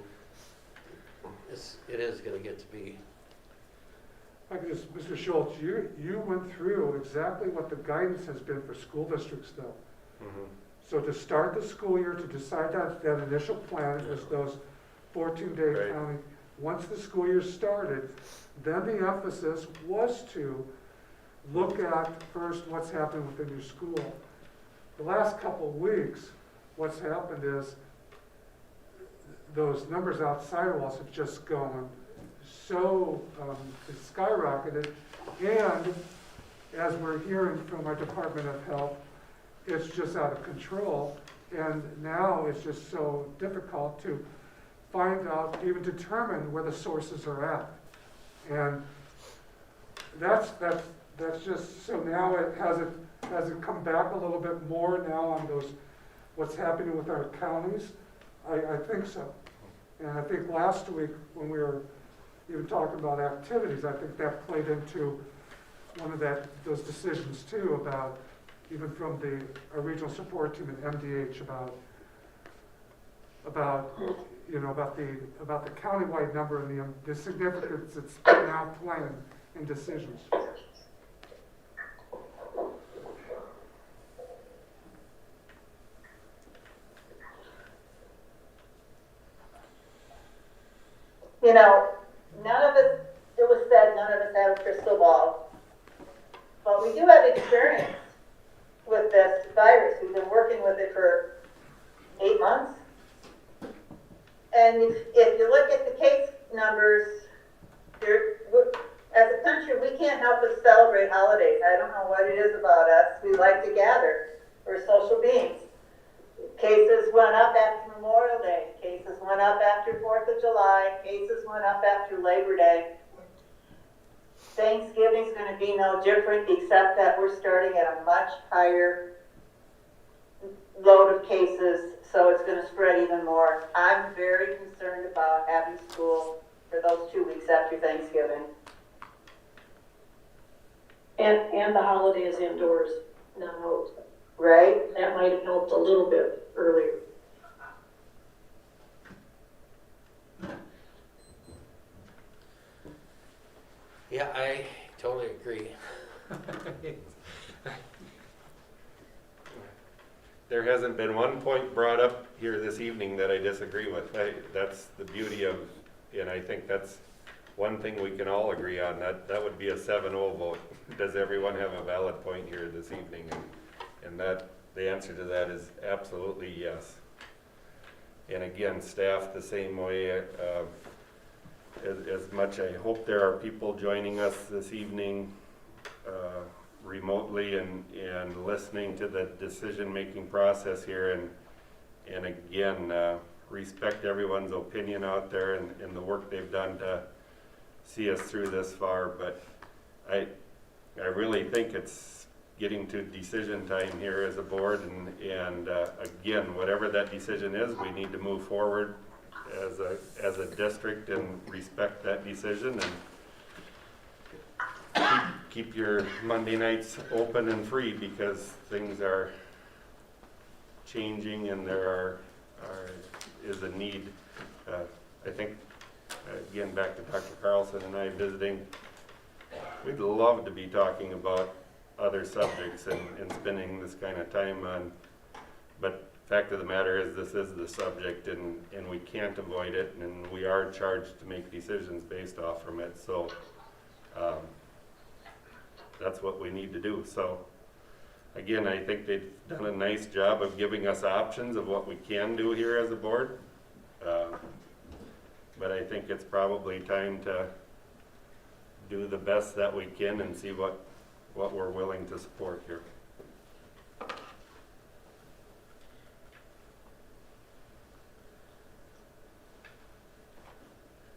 It is gonna get to be, I guess, Mr. Schultz, you went through exactly what the guidance has been for school districts though. Mhm. So to start the school year, to decide that initial plan is those 14-day Right. counting. Once the school year started, then the emphasis was to look at first what's happening within your school. The last couple of weeks, what's happened is those numbers outside of us have just gone so it's skyrocketed. And as we're hearing from our Department of Health, it's just out of control. And now it's just so difficult to find out, even determine where the sources are at. And that's just, so now has it come back a little bit more now on those, what's happening with our counties? I think so. And I think last week when we were even talking about activities, I think that played into one of those decisions too, about even from our regional support team at MDH about the countywide number and the significance it's now playing in decisions. You know, none of us, it was said, none of us have a crystal ball. But we do have experience with this virus. We've been working with it for 8 months. And if you look at the case numbers, as a country, we can't help but celebrate holidays. I don't know what it is about us. We like to gather. We're social beings. Cases went up after Memorial Day. Cases went up after 4th of July. Cases went up after Labor Day. Thanksgiving's going to be no different, except that we're starting at a much higher load of cases, so it's going to spread even more. I'm very concerned about having school for those 2 weeks after Thanksgiving. And the holiday is indoors, not out. Right? That might have helped a little bit earlier. yeah, I totally agree. There hasn't been one point brought up here this evening that I disagree with. That's the beauty of, and I think that's one thing we can all agree on. That would be a 7-0 vote. Does everyone have a valid point here this evening? And that, the answer to that is absolutely yes. And again, staff the same way. As much I hope there are people joining us this evening remotely and listening to the decision-making process here, and again, respect everyone's opinion out there and the work they've done to see us through this far, but I really think it's getting to decision time here as a board, and again, whatever that decision is, we need to move forward as a district and respect that decision, and keep your Monday nights open and free, because things are changing and there is a need. I think, again, back to Dr. Carlson and I visiting, we'd love to be talking about other subjects and spending this kind of time on, but fact of the matter is this is the subject, and we can't avoid it, and we are charged to make decisions based off from it, so that's what we need to do. So again, I think they've done a nice job of giving us options of what we can do here as a board, but I think it's probably time to do the best that we can and see what we're willing to support here.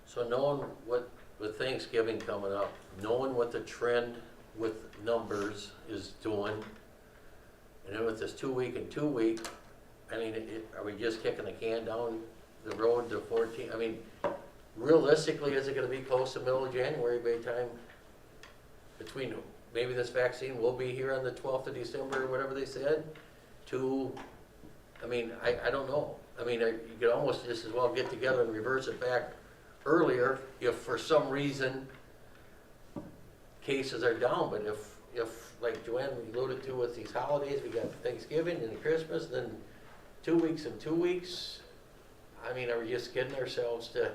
So knowing with Thanksgiving coming up, knowing what the trend with numbers is doing, and then with this 2 week and 2 week, I mean, are we just kicking the can down the road to 14? I mean, realistically, is it going to be close to middle of January by the time between maybe this vaccine will be here on the 12th of December, or whatever they said, to, I mean, I don't know. I mean, you could almost just as well get together and reverse it back earlier if for some reason cases are down, but if like Joanne alluded to with these holidays, we got Thanksgiving and Christmas, then 2 weeks and 2 weeks, I mean, are we just getting ourselves to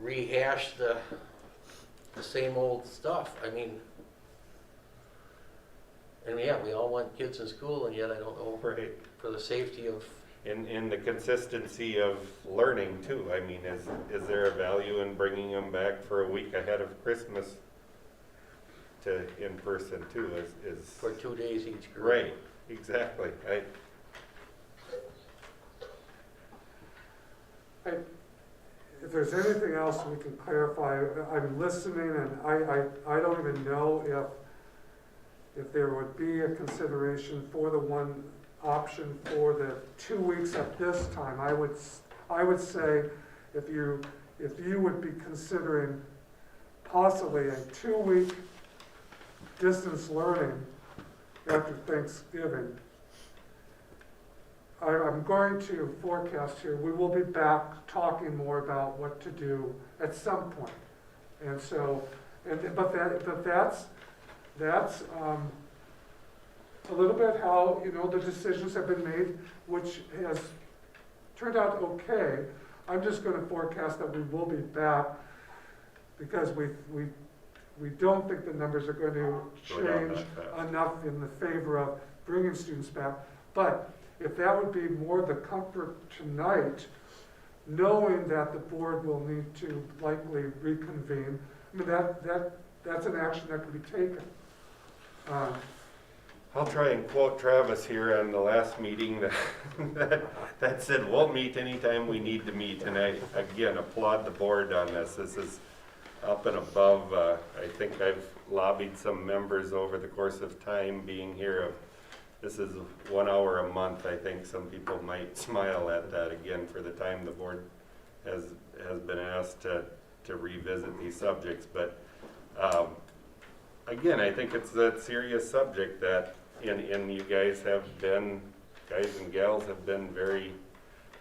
rehash the same old stuff? I mean, and yeah, we all want kids in school, and yet I don't know Right. for the safety of, In the consistency of learning too. I mean, is there a value in bringing them back for a week ahead of Christmas to in person too? Is for 2 days each group. right? Exactly. If there's anything else we can clarify, I'm listening, and I don't even know if there would be a consideration for the one option for the 2 weeks at this time. I would say if you would be considering possibly a 2-week distance learning after Thanksgiving, I'm going to forecast here, we will be back talking more about what to do at some point. And so, but that's a little bit how, the decisions have been made, which has turned out okay. I'm just gonna forecast that we will be back because we don't think the numbers are going to Go down change that fast. enough in the favor of bringing students back. But if that would be more the comfort tonight, knowing that the board will need to likely reconvene, I mean, that's an action that can be taken. I'll try and quote Travis here on the last meeting that said, we'll meet anytime we need to meet. And I, again, applaud the board on this. This is up and above. I think I've lobbied some members over the course of time being here. This is 1 hour a month. I think some people might smile at that again for the time the board has been asked to revisit these subjects. But again, I think it's a serious subject that, and you guys and gals have been very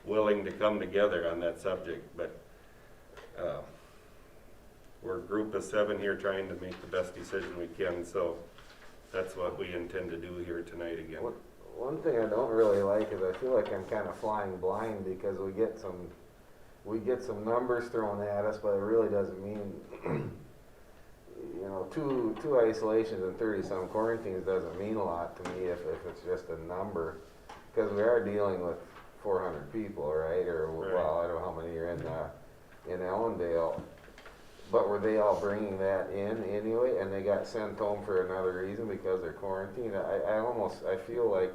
willing to come together on that subject. But we're a group of 7 here trying to make the best decision we can. So that's what we intend to do here tonight again. One thing I don't really like is I feel like I'm kind of flying blind because we get some numbers thrown at us, but it really doesn't mean, two isolations and 30-some quarantines doesn't mean a lot to me if it's just a number, because we are dealing with 400 people, right? Or Right. well, I don't know how many are in Ellendale. But were they all bringing that in anyway, and they got sent home for another reason because they're quarantined? I feel like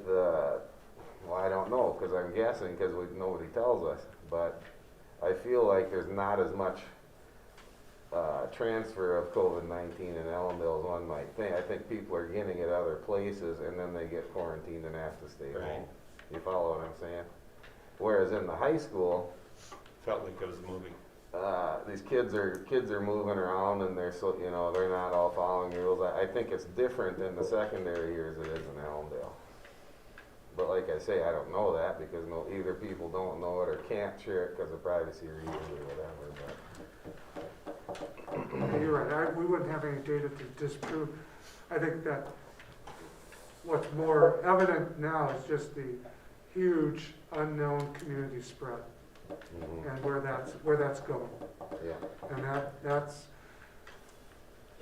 well, I don't know, because I'm guessing, because nobody tells us, but I feel like there's not as much transfer of COVID-19 in Ellendale as one might think. I think people are getting it other places, and then they get quarantined and have to stay Right. home. You follow what I'm saying? Whereas in the high school, Felt like it was moving. these kids are moving around, and they're they're not all following the rules. I think it's different in the secondary years it is in Allendale. But like I say, I don't know that because either people don't know it or can't share it because of privacy reasons or whatever. Okay, you're right, we wouldn't have any data to disprove. I think that what's more evident now is just the huge unknown community spread and where that's going. Yeah. And that's,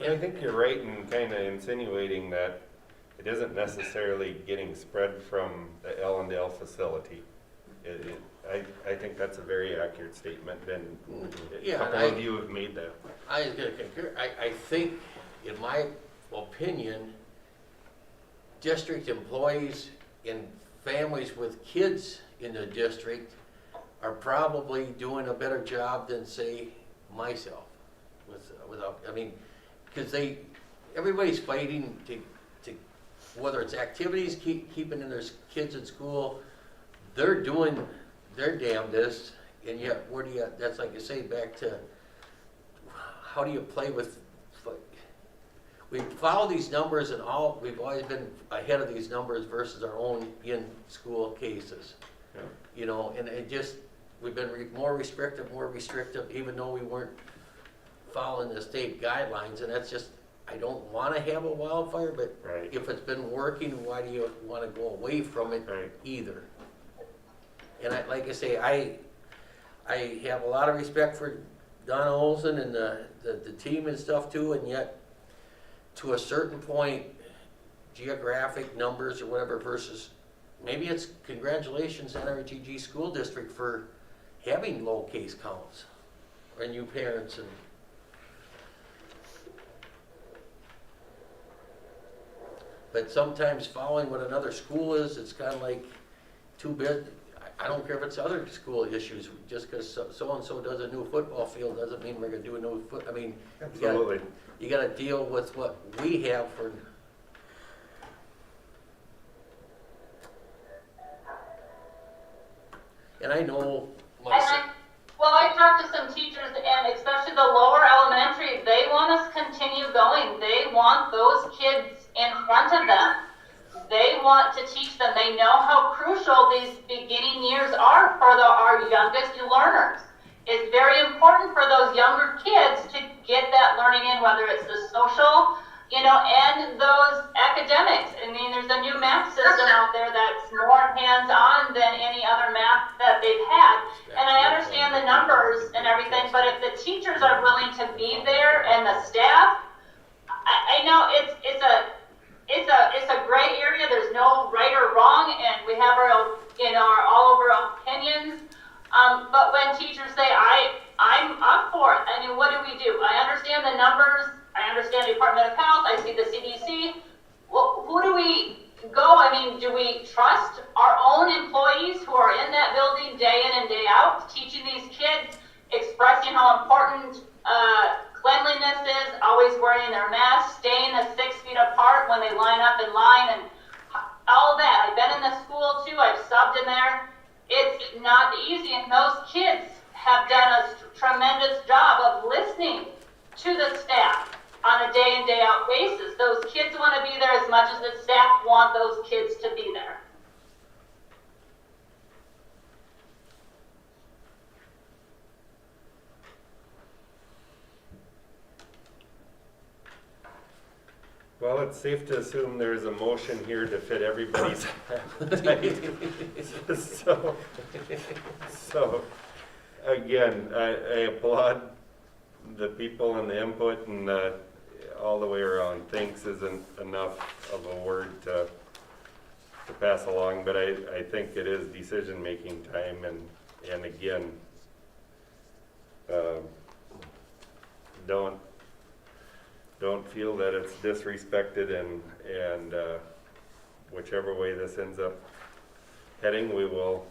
I think you're right in kind of insinuating that it isn't necessarily getting spread from the Ellendale facility. I think that's a very accurate statement, and Yeah, a couple of you have made that. I was going to concur. I think, in my opinion, district employees and families with kids in the district are probably doing a better job than, say, myself. Because everybody's fighting to whether it's activities, keeping in their kids in school, they're doing their damnedest, and yet that's like you say, back to how do you play with, like, we follow these numbers and we've always been ahead of these numbers versus our own in-school cases. Yeah. You know, and it just, we've been more restrictive, even though we weren't following the state guidelines, and that's just, I don't wanna have a wildfire, but Right. if it's been working, why do you wanna go away from it Right. either? And like I say, I have a lot of respect for Donna Olson and the team and stuff too, and yet, to a certain point, geographic numbers or whatever versus, maybe it's congratulations NRHEG school district for having low case counts, or new parents and. But sometimes following what another school is, it's kind of like too big. I don't care if it's other school issues, just because so-and-so does a new football field doesn't mean we're gonna do a new I mean, Absolutely. you gotta deal with what we have for. And I know myself. Well, I talked to some teachers, and especially the lower elementary, they want us to continue going. They want those kids in front of them. They want to teach them. They know how crucial these beginning years are for our youngest learners. It's very important for those younger kids to get that learning in, whether it's the social, and those academics. I mean, there's a new math system out there that's more hands-on than any other math that they've had. And I understand the numbers and everything, but if the teachers are willing to be there and the staff, I know it's a gray area. There's no right or wrong, and we have our all of our opinions. But when teachers say, I'm up for it, I mean, what do we do? I understand the numbers. I understand the Department of Health. I see the CDC. Well, who do we go? I mean, do we trust our own employees who are in that building day in and day out, teaching these kids, expressing how important cleanliness is, always wearing their masks, staying 6 feet apart when they line up in line, and all that. I've been in the school too. I've subbed in there. It's not easy, and those kids have done a tremendous job of listening to the staff on a day in, day out basis. Those kids want to be there as much as the staff want those kids to be there. Well, it's safe to assume there's a motion here to fit everybody's appetite. So, again, I applaud the people and the input and all the way around. Thanks isn't enough of a word to pass along, but I think it is decision-making time, and again, don't feel that it's disrespected, and whichever way this ends up heading, we will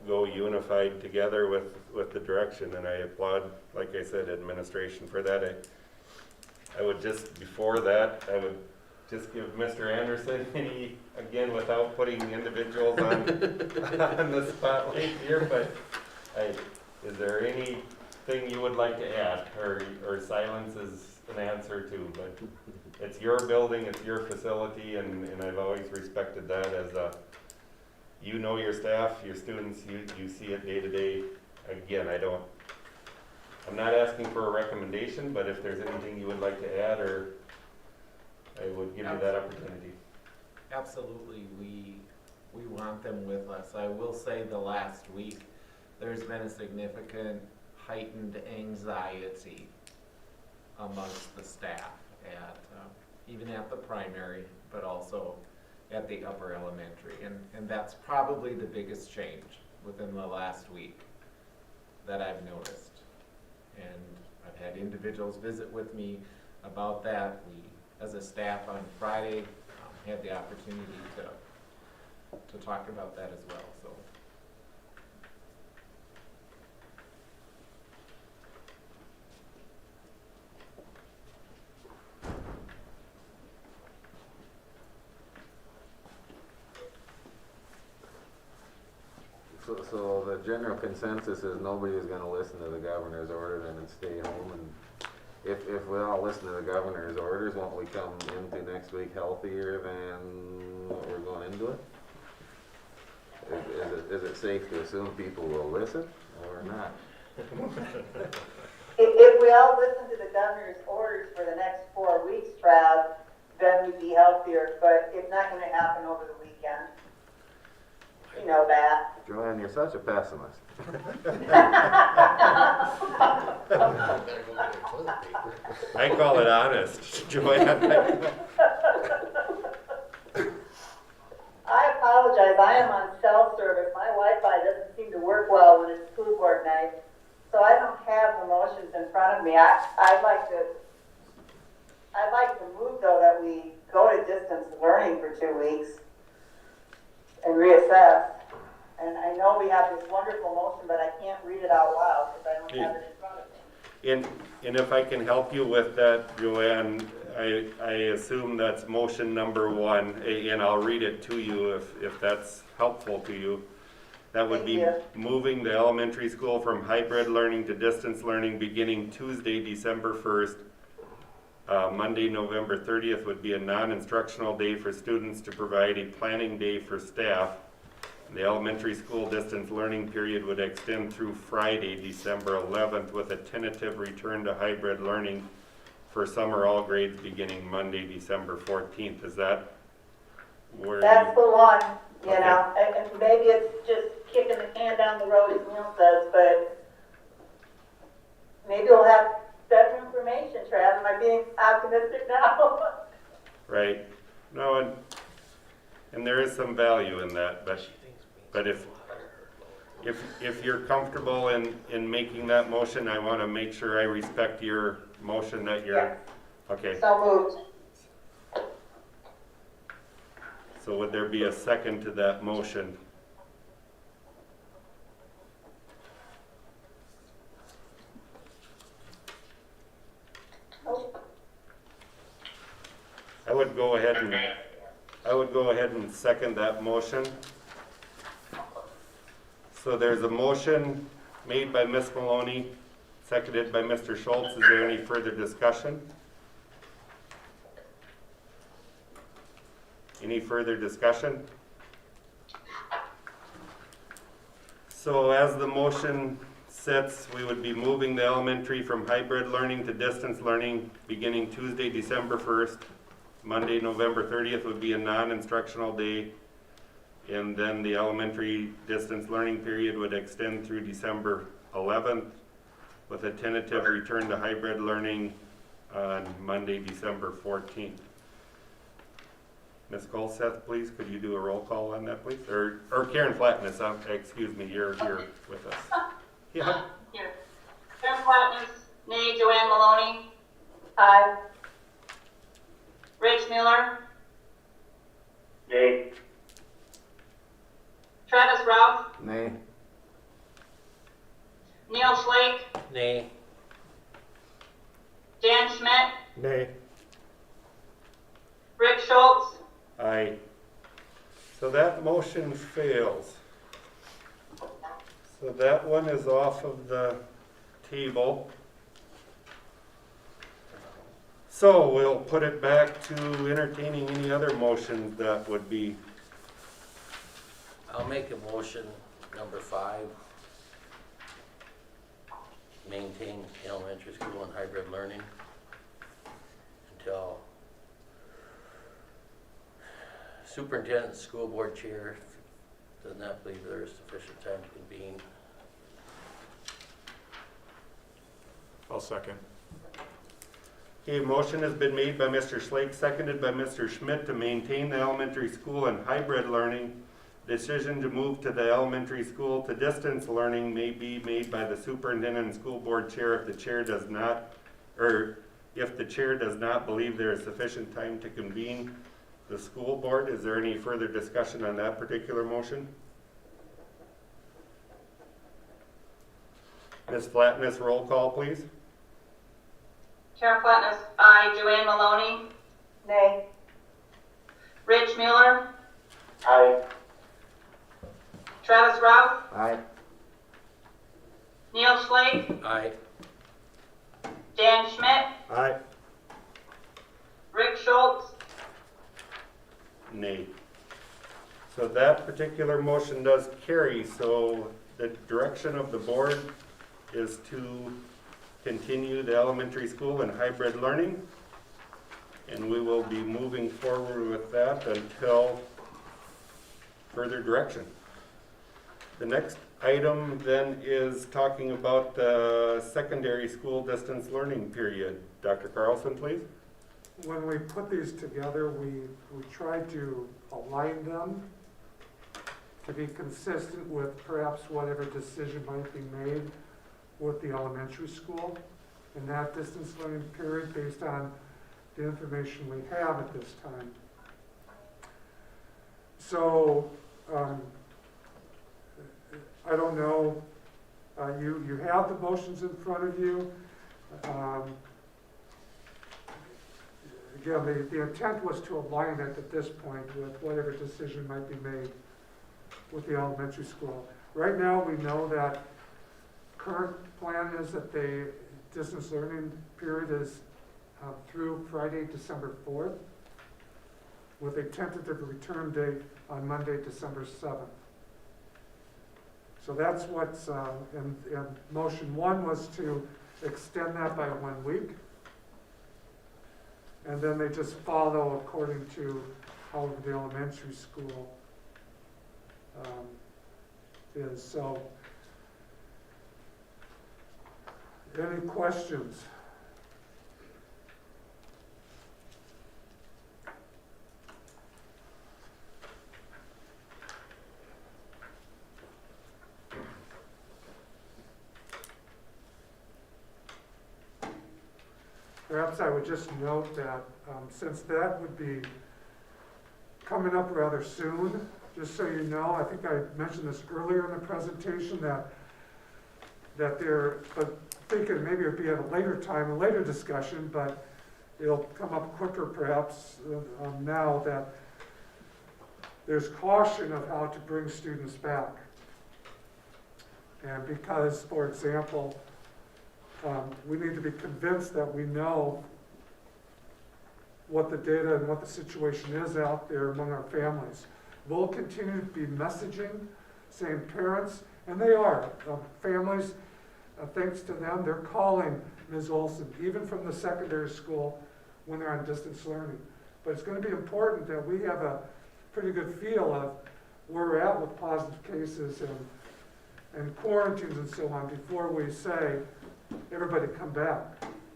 go unified together with the direction, and I applaud, like I said, administration for that. I would just, before that, I would just give Mr. Anderson again, without putting individuals on the spotlight here, but is there anything you would like to add, or silence is an answer too? But it's your building, it's your facility, and I've always respected that as you know your staff, your students, you see it day to day. Again, I'm not asking for a recommendation, but if there's anything you would like to add, or I would give you that opportunity. Absolutely, we want them with us. I will say the last week, there's been a significant heightened anxiety amongst the staff even at the primary, but also at the upper elementary. And that's probably the biggest change within the last week that I've noticed. And I've had individuals visit with me about that. We, as a staff on Friday, had the opportunity to talk about that as well. So. So the general consensus is nobody is gonna listen to the governor's order then and stay home, and if we all listen to the governor's orders, won't we come into next week healthier than what we're going into it? Is it safe to assume people will listen or not? If we all listen to the governor's orders for the next 4 weeks, Trav, then we'd be healthier, but it's not gonna happen over the weekend. You know that. Joanne, you're such a pessimist. I call it honest, Joanne. I apologize, I am on cell service. My Wi-Fi doesn't seem to work well when it's school board night, so I don't have the motions in front of me. I'd like to move, though, that we go to distance learning for 2 weeks and reassess. And I know we have this wonderful motion, but I can't read it out loud because I don't have it in front of me. And if I can help you with that, Joanne, I assume that's motion number 1, and I'll read it to you if that's helpful to you. That would be Thank moving the elementary school from hybrid learning to distance learning beginning Tuesday, December 1st. Monday, November 30th would be a non-instructional day for students to provide a planning day for staff. The elementary school distance learning period would extend through Friday, December 11th, with a tentative return to hybrid learning for summer all grades beginning Monday, December 14th. Is that where That's the one, you Okay. know, and maybe it's just kicking the can down the road, as Neil says, but maybe we'll have better information, Trav. Am I being optimistic now? right? No, and there is some value in that, but if you're comfortable in making that motion, I want to make sure I respect your motion that you're, Yes. okay. So moved. So would there be a second to that motion? Nope. I would go ahead and second that motion. So there's a motion made by Ms. Maloney, seconded by Mr. Schultz. Is there any further discussion? Any further discussion? So as the motion sits, we would be moving the elementary from hybrid learning to distance learning beginning Tuesday, December 1st. Monday, November 30th would be a non-instructional day. And then the elementary distance learning period would extend through December 11th with a tentative return to hybrid learning on Monday, December 14th. Ms. Colseth, please, could you do a roll call on that, please? Or Karen Flatness, excuse me, you're here with us. Yeah. Here. Karen Flatness, nay. Joanne Maloney, Aye. Rich Miller, Yay. Travis Ralph, Nay. Neil Schlake, Nay. Dan Schmidt, Nay. Rick Schultz, Aye. So that motion fails. So that one is off of the table. So we'll put it back to entertaining any other motions that would be, I'll make a motion, number 5. Maintain elementary school and hybrid learning until superintendent, school board chair does not believe there is sufficient time to convene. I'll second. a motion has been made by Mr. Schlake, seconded by Mr. Schmidt to maintain the elementary school and hybrid learning. Decision to move to the elementary school to distance learning may be made by the superintendent and school board chair if the chair does not, or if the chair does not believe there is sufficient time to convene the school board. Is there any further discussion on that particular motion? Ms. Flatness, roll call, please. Karen Flatness, aye. Joanne Maloney, Nay. Rich Mueller, Aye. Travis Ralph, Aye. Neil Schley, Aye. Dan Schmidt, Aye. Rick Schultz, Nay. So that particular motion does carry, so the direction of the board is to continue the elementary school in hybrid learning. And we will be moving forward with that until further direction. The next item then is talking about the secondary school distance learning period. Dr. Carlson, please. When we put these together, we tried to align them to be consistent with perhaps whatever decision might be made with the elementary school in that distance learning period based on the information we have at this time. So, I don't know, you have the motions in front of you. Again, the intent was to align it at this point with whatever decision might be made with the elementary school. Right now, we know that current plan is that the distance learning period is through Friday, December 4th, with a tentative return date on Monday, December 7th. So that's what's, and motion one was to extend that by 1 week. And then they just follow according to how the elementary school is. So, any questions? Perhaps I would just note that since that would be coming up rather soon, just so you know, I think I mentioned this earlier in the presentation that they're thinking maybe it would be at a later time, a later discussion, but it'll come up quicker perhaps now that there's caution of how to bring students back. And because, for example, we need to be convinced that we know what the data and what the situation is out there among our families. We'll continue to be messaging, saying parents, and they are, families, thanks to them, they're calling Ms. Olson, even from the secondary school when they're on distance learning. But it's going to be important that we have a pretty good feel of where we're at with positive cases and quarantines and so on before we say, everybody come back.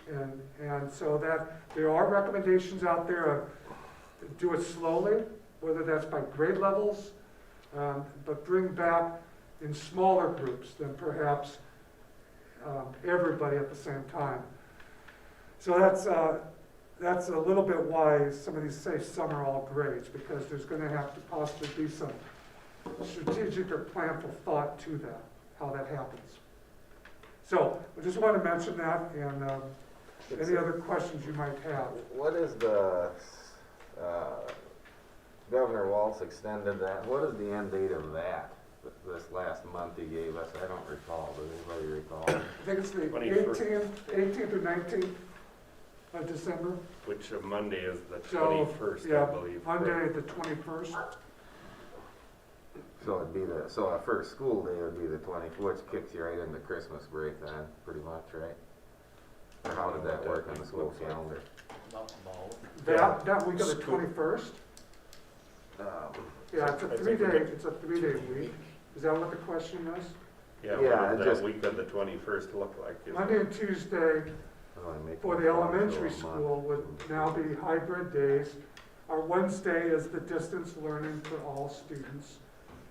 And so that there are recommendations out there of do it slowly, whether that's by grade levels, but bring back in smaller groups than perhaps everybody at the same time. So that's a little bit why some of these say some are all grades, because there's going to have to possibly be some strategic or planful thought to that, how that happens. So I just want to mention that, and any other questions you might have. What is the, Governor Walz extended that, what is the end date of that? This last month he gave us, I don't recall, does anybody recall? I think it's the 21st. 18th or 19th of December. Which Monday is the So, 21st, yeah, I believe. Monday the 21st. So it'd be so our first school day would be the 20th, which kicks you right into Christmas break then, pretty much, right? Or how did that work on the school calendar? That week of the 21st? Yeah, it's a I think three-day week. Is that what the question is? Yeah, Yeah, what does just- that week of the 21st look like? Is Monday and Tuesday for the elementary school would now be hybrid days. Our Wednesday is the distance learning for all students,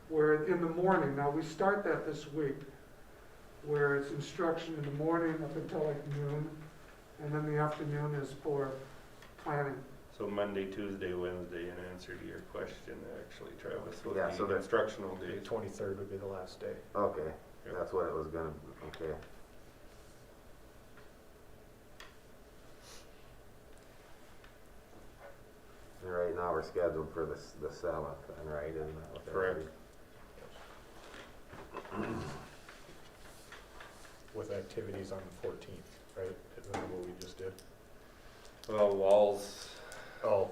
where in the morning, now we start that this week, where it's instruction in the morning up until like noon, and then the afternoon is for planning. So Monday, Tuesday, Wednesday, in answer to your question, actually, Travis, would Yeah, be so the that- instructional The days. 23rd would be the last day. Okay, Yep. that's what it was gonna, okay. And right now we're scheduled for the 7th, and right, isn't that what that Correct. is? with activities on the 14th, right? Isn't that what we just did? Well, Walls Oh,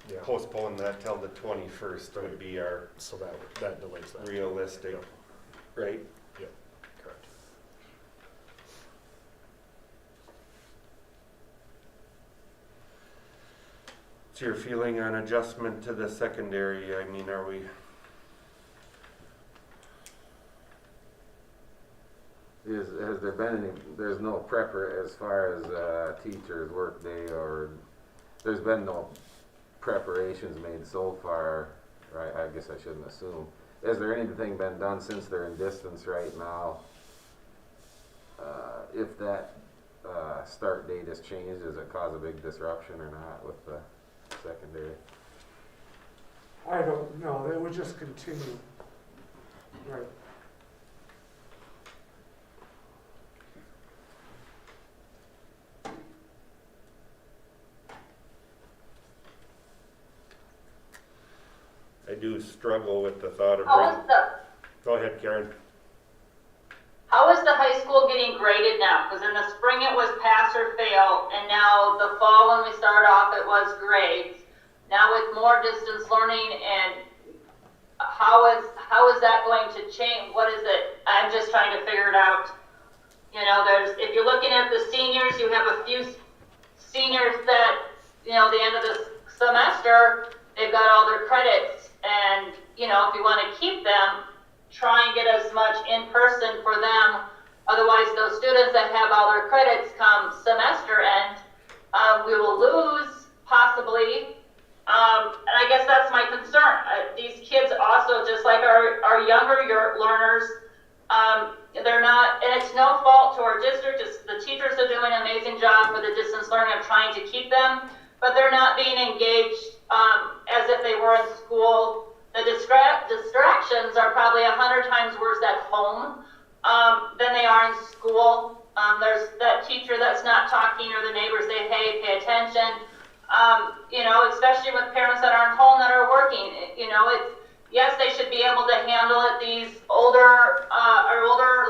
yeah, postponed that till the 21st would be our so that delays that. realistic, Yep. right? Yep, correct. What's your feeling on adjustment to the secondary? I mean, are we, Has there been any, there's no prepper as far as teachers' workday, or there's been no preparations made so far, right? I guess I shouldn't assume. Has there anything been done since they're in distance right now? If that start date is changed, does it cause a big disruption or not with the secondary? I don't know, they would just continue. Right. I do struggle with the thought of How is the, Go ahead, Karen. how is the high school getting graded now? Because in the spring it was pass or fail, and now the fall when we started off it was grades. Now with more distance learning, and how is that going to change? What is it? I'm just trying to figure it out. You know, if you're looking at the seniors, you have a few seniors that, you know, the end of the semester, they've got all their credits, and, you know, if you want to keep them, try and get as much in person for them. Otherwise, those students that have all their credits come semester end, we will lose possibly. And I guess that's my concern. These kids also, just like our younger learners, they're not, and it's no fault to our district. It's, the teachers are doing an amazing job for the distance learning of trying to keep them, but they're not being engaged as if they were in school. The distractions are probably 100 times worse at home than they are in school. There's that teacher that's not talking, or the neighbors say, hey, pay attention. You know, especially with parents that aren't home that are working. You know, it's, yes, they should be able to handle it, these older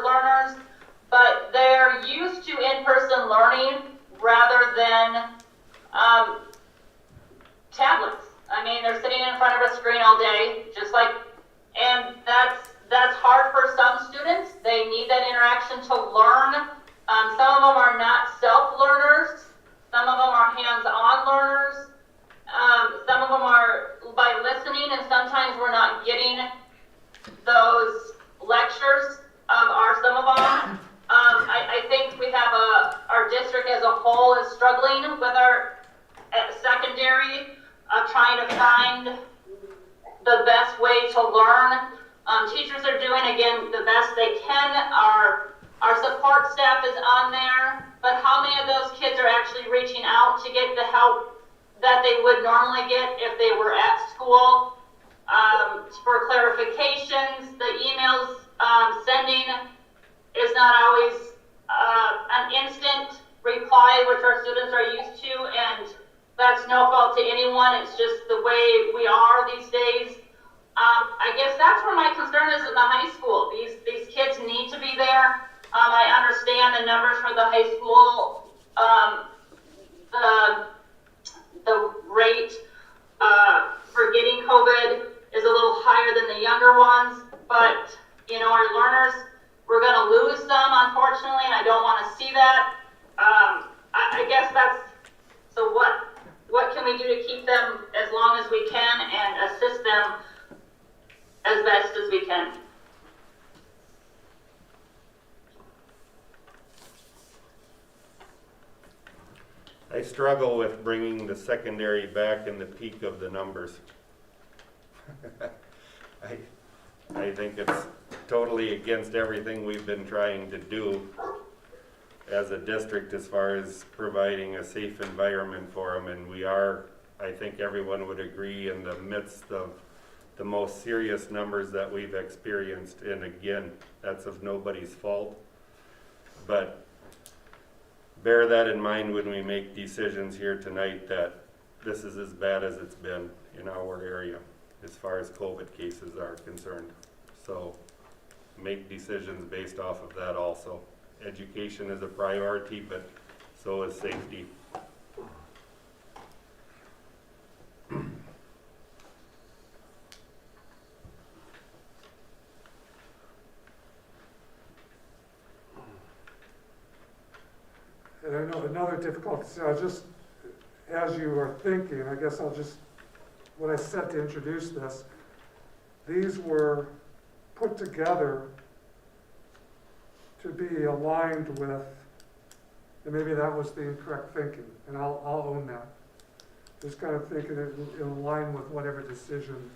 learners, but they're used to in-person learning rather than tablets. I mean, they're sitting in front of a screen all day, just like, and that's hard for some students. They need that interaction to learn. Some of them are not self-learners. Some of them are hands-on learners. Some of them are by listening, and sometimes we're not getting those lectures, are some of them. I think we have our district as a whole is struggling with our secondary, trying to find the best way to learn. Teachers are doing, again, the best they can. Our support staff is on there, but how many of those kids are actually reaching out to get the help that they would normally get if they were at school? For clarifications, the emails sending is not always an instant reply, which our students are used to, and that's no fault to anyone. It's just the way we are these days. I guess that's where my concern is in the high school. These kids need to be there. I understand the numbers for the high school, the rate for getting COVID is a little higher than the younger ones, but you know, our learners, we're going to lose some, unfortunately, and I don't want to see that. I guess that's, so what can we do to keep them as long as we can and assist them as best as we can? I struggle with bringing the secondary back in the peak of the numbers. I think it's totally against everything we've been trying to do as a district as far as providing a safe environment for them, and we are, I think everyone would agree, in the midst of the most serious numbers that we've experienced, and again, that's of nobody's fault, but bear that in mind when we make decisions here tonight, that this is as bad as it's been in our area as far as COVID cases are concerned. So make decisions based off of that also. Education is a priority, but so is safety. And I know another difficulty, so just as you are thinking, I guess what I said to introduce this, these were put together to be aligned with, and maybe that was the incorrect thinking, and I'll own that. Just kind of thinking it in line with whatever decision.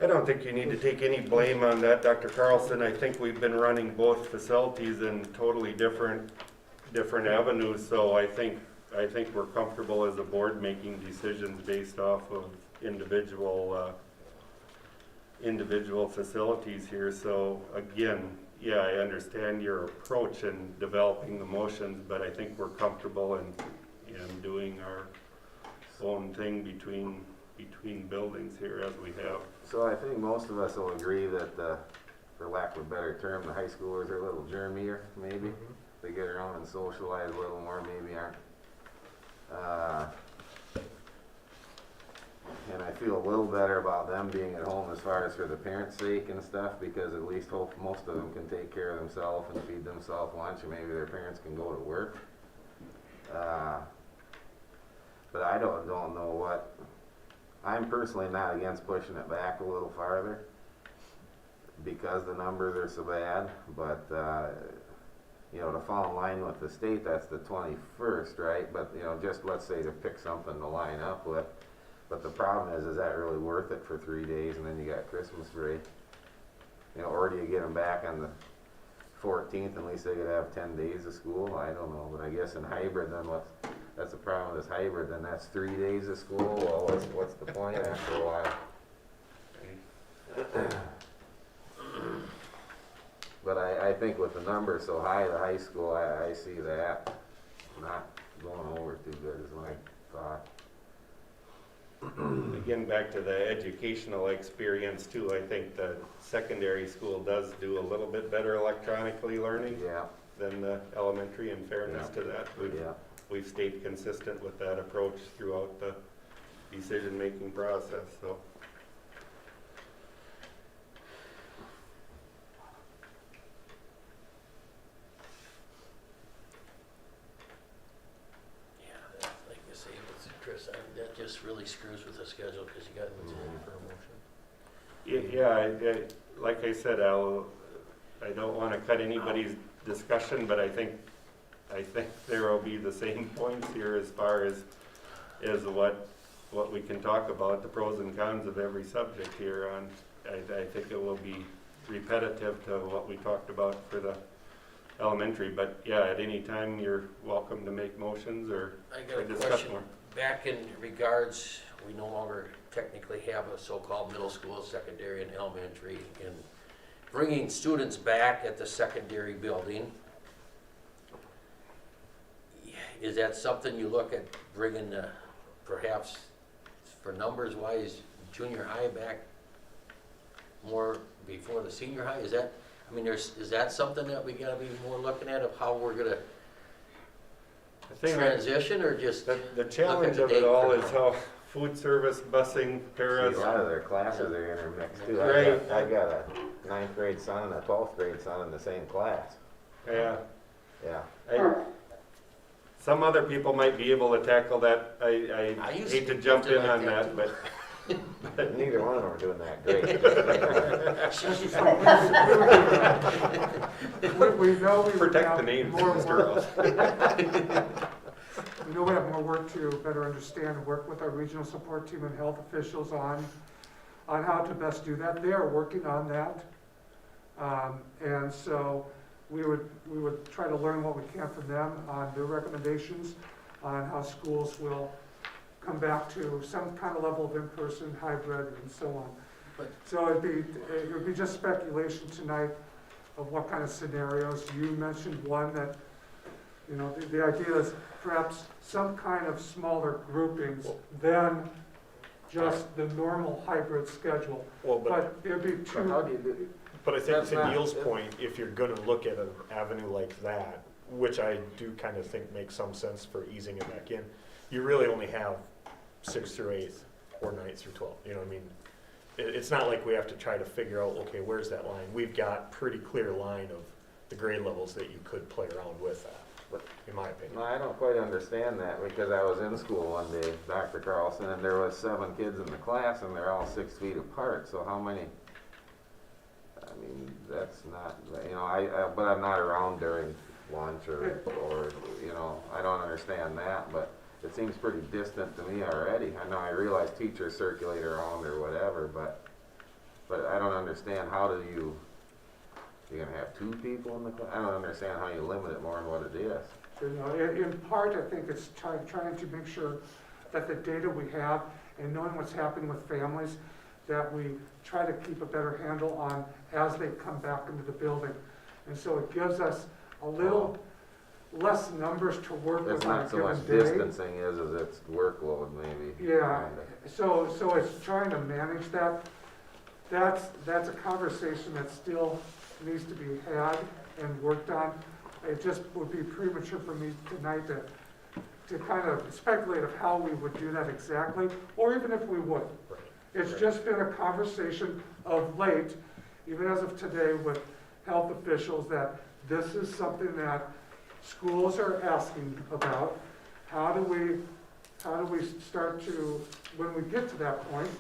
I don't think you need to take any blame on that, Dr. Carlson. I think we've been running both facilities in totally different avenues, so I think we're comfortable as a board making decisions based off of individual facilities here. So again, yeah, I understand your approach in developing the motions, but I think we're comfortable in doing our own thing between buildings here as we have. So I think most of us will agree that, for lack of a better term, the high schoolers are a little germier, maybe. They get around and socialize a little more, maybe aren't. And I feel a little better about them being at home as far as for the parents' sake and stuff, because at least hope most of them can take care of themselves and feed themselves lunch, and maybe their parents can go to work. But I don't know what. I'm personally not against pushing it back a little farther because the numbers are so bad, but to fall in line with the state, that's the 21st, right? But just let's say to pick something to line up with. But the problem is that really worth it for 3 days, and then you got Christmas break? Or do you get them back on the 14th, at least they could have 10 days of school? I don't know, but I guess in hybrid, then that's the problem with this hybrid, then that's 3 days of school. Well, what's the point after a while? But I think with the numbers so high, the high school, I see that not going over too good is my thought. Again, back to the educational experience too, I think the secondary school does do a little bit better electronically learning than the elementary, in fairness to that. We've stayed consistent with that approach throughout the decision-making process, so. That just really screws with the schedule because you got to ready for a motion. Yeah, like I said, Al, I don't want to cut anybody's discussion, but I think there will be the same points here as far as what we can talk about, the pros and cons of every subject here. I think it will be repetitive to what we talked about for the elementary, but yeah, at any time you're welcome to make motions or discuss more. Back in regards, we no longer technically have a so-called middle school, secondary, and elementary, and bringing students back at the secondary building. Is that something you look at bringing, perhaps for numbers-wise, junior high back more before the senior high? Is that something that we gotta be more looking at of how we're gonna transition, or just the challenge of it all is how food service, busing, paras. See, a lot of their classes are intermixed too. Right. I got a 9th grade son and a 12th grade son in the same class. Yeah. Yeah. Some other people might be able to tackle that. I hate to jump in on that, but Neither one of them are doing that great. We know we protect have the name, more Mr. work. Ross. We know we have more work to better understand and work with our regional support team and health officials on how to best do that. They are working on that. And so we would try to learn what we can from them on their recommendations on how schools will come back to some kind of level of in-person, hybrid, and so on. So it would be just speculation tonight of what kind of scenarios. You mentioned one that, you know, the idea is perhaps some kind of smaller groupings than just the normal hybrid schedule. Well, But it'd be How do you do? But I think That's to not- Neil's point, if you're gonna look at an avenue like that, which I do kind of think makes some sense for easing it back in, you really only have 6th through 8th or 9th through 12th, you know what I mean? It's not like we have to try to figure out, okay, where's that line? We've got pretty clear line of the grade levels that you could play around with that, in my No, opinion. I don't quite understand that, because I was in school one day, Dr. Carlson, and there was 7 kids in the class, and they're all 6 feet apart, so how many? I mean, that's not, you know, but I'm not around during lunch or, you know, I don't understand that, but it seems pretty distant to me already. I know, I realize teachers circulate around or whatever, but I don't understand, how do you're gonna have 2 people in the class? I don't understand how you limit it more than what it is. You know, in part, I think it's trying to make sure that the data we have and knowing what's happening with families, that we try to keep a better handle on as they come back into the building. And so it gives us a little less numbers to work It's with on a not so much given day. distancing as it's workload maybe. Yeah, kinda. so it's trying to manage that. That's a conversation that still needs to be had and worked on. It just would be premature for me tonight to kind of speculate of how we would do that exactly, or even if we would. Right. It's just been a conversation of late, even as of today, with health officials, that this is something that schools are asking about. How do we start to, when we get to that point,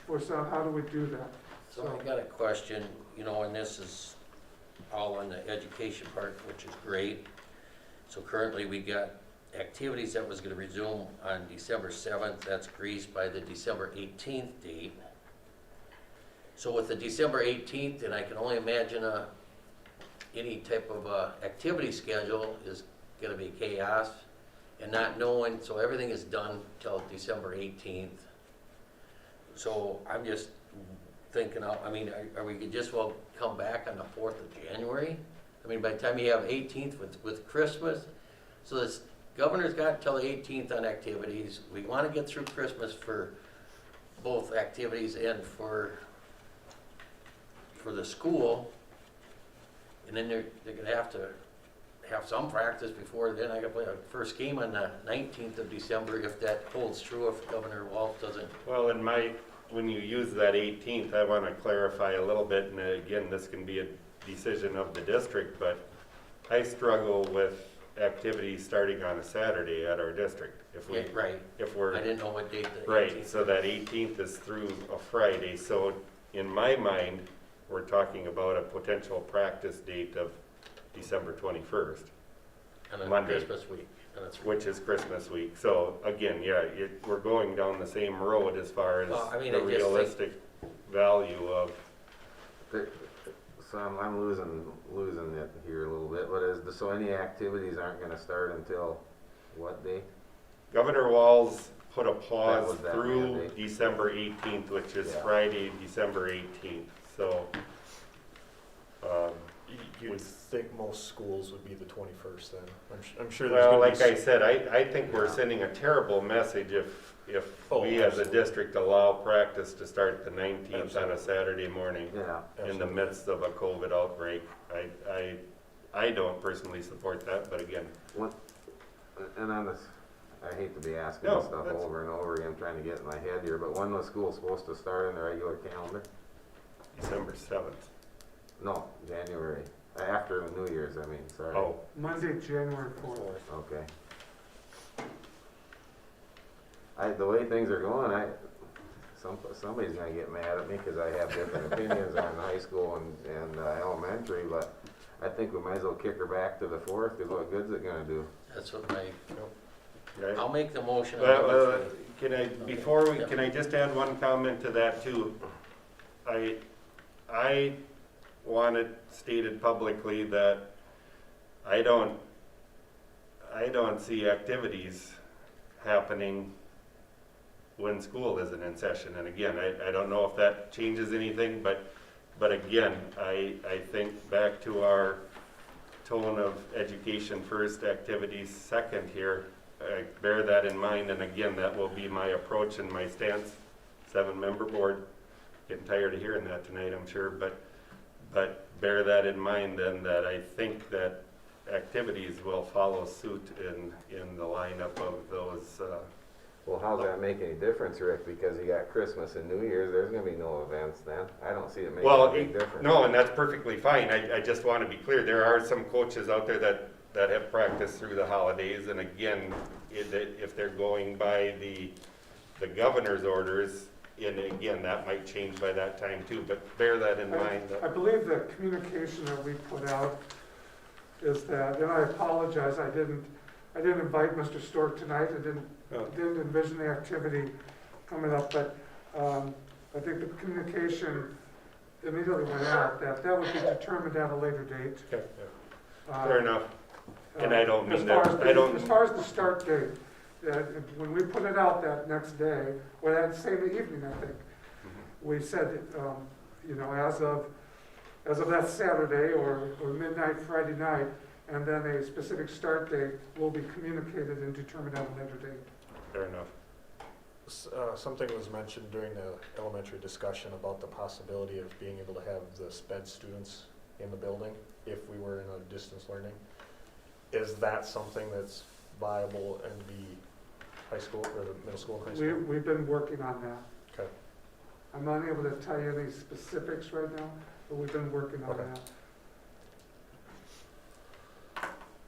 how do we do that? So I got a question, you know, and this is all in the education part, which is great. So currently we got activities that was gonna resume on December 7th, that's greased by the December 18th date. So with the December 18th, and I can only imagine any type of activity schedule is gonna be chaos, and not knowing, so everything is done till December 18th. So I'm just thinking, I mean, are we could just well come back on the 4th of January? I mean, by the time you have 18th with Christmas, so this governor's got till the 18th on activities. We want to get through Christmas for both activities and for the school. And then they're gonna have to have some practice before then. I gotta play a first game on the 19th of December if that holds true, if Governor Wolf doesn't. Well, when you use that 18th, I want to clarify a little bit, and again, this can be a decision of the district, but I struggle with activities starting on a Saturday at our district. Yeah, right. If we're, I didn't know what date the 18th. right, so that 18th is through a Friday, so in my mind, we're talking about a potential practice date of December 21st, And then Monday. Christmas week. And it's which is Christmas week. So again, yeah, we're going down the same road as far as Well, I mean, the I just think- realistic value of, So I'm losing it here a little bit, but so any activities aren't gonna start until what day? Governor Walz put a That pause was that through mandate. December 18th, which is Yeah. Friday, December 18th. So, You'd think most schools would be the 21st then. I'm sure there's well, gonna be. like I said, I think we're Yeah. sending a terrible message if Oh, we as a absolutely. district allow practice to start the 19th on a Absolutely. Saturday morning Yeah, in the Absolutely. midst of a COVID outbreak. I don't personally support that, but again, and on this, I hate to be asking No, this stuff that's- over and over again, trying to get in my head here, but when was school supposed to start in the regular calendar? December 7th. No, January, after the New Year's, I mean, sorry. Oh, Monday, January 4th. Okay. The way things are going, somebody's gonna get mad at me because I have different opinions on high school and elementary, but I think we might as well kick her back to the 4th, because what good's it gonna do? That's what my, right. I'll make the motion. on Well, number 3. can I just add one comment to that too? I want it stated publicly that I don't see activities happening when school isn't in session. And again, I don't know if that changes anything, but again, I think back to our tone of education first, activities second here. I bear that in mind, and again, that will be my approach and my stance. 7-member board, getting tired of hearing that tonight, I'm sure, but But bear that in mind then, that I think that activities will follow suit in the lineup of those, Well, how's that make any difference, Rick? Because you got Christmas and New Year's, there's gonna be no events then. I don't see it making well, a big difference. no, and that's perfectly fine. I just want to be clear, there are some coaches out there that have practiced through the holidays, and again, if they're going by the governor's orders, and again, that might change by that time too, but bear that in mind. I believe the communication that we put out is that, and I apologize, I didn't invite Mr. Stork tonight, I didn't envision the activity coming up, but I think the communication immediately went out that would be determined at a later date. Okay, yeah. Fair enough. And I don't mean as that, far as the start date, when we put it out that next day, or that same evening, I think, we said, you know, as of that Saturday or midnight Friday night, and then a specific start date will be communicated and determined at a later date. fair enough. Something was mentioned during the elementary discussion about the possibility of being able to have the SPED students in the building if we were in a distance learning. Is that something that's viable in the high school or the middle school and high school? We've been working on that. Okay. I'm not able to tell you any specifics right now, but we've been working on Okay. that.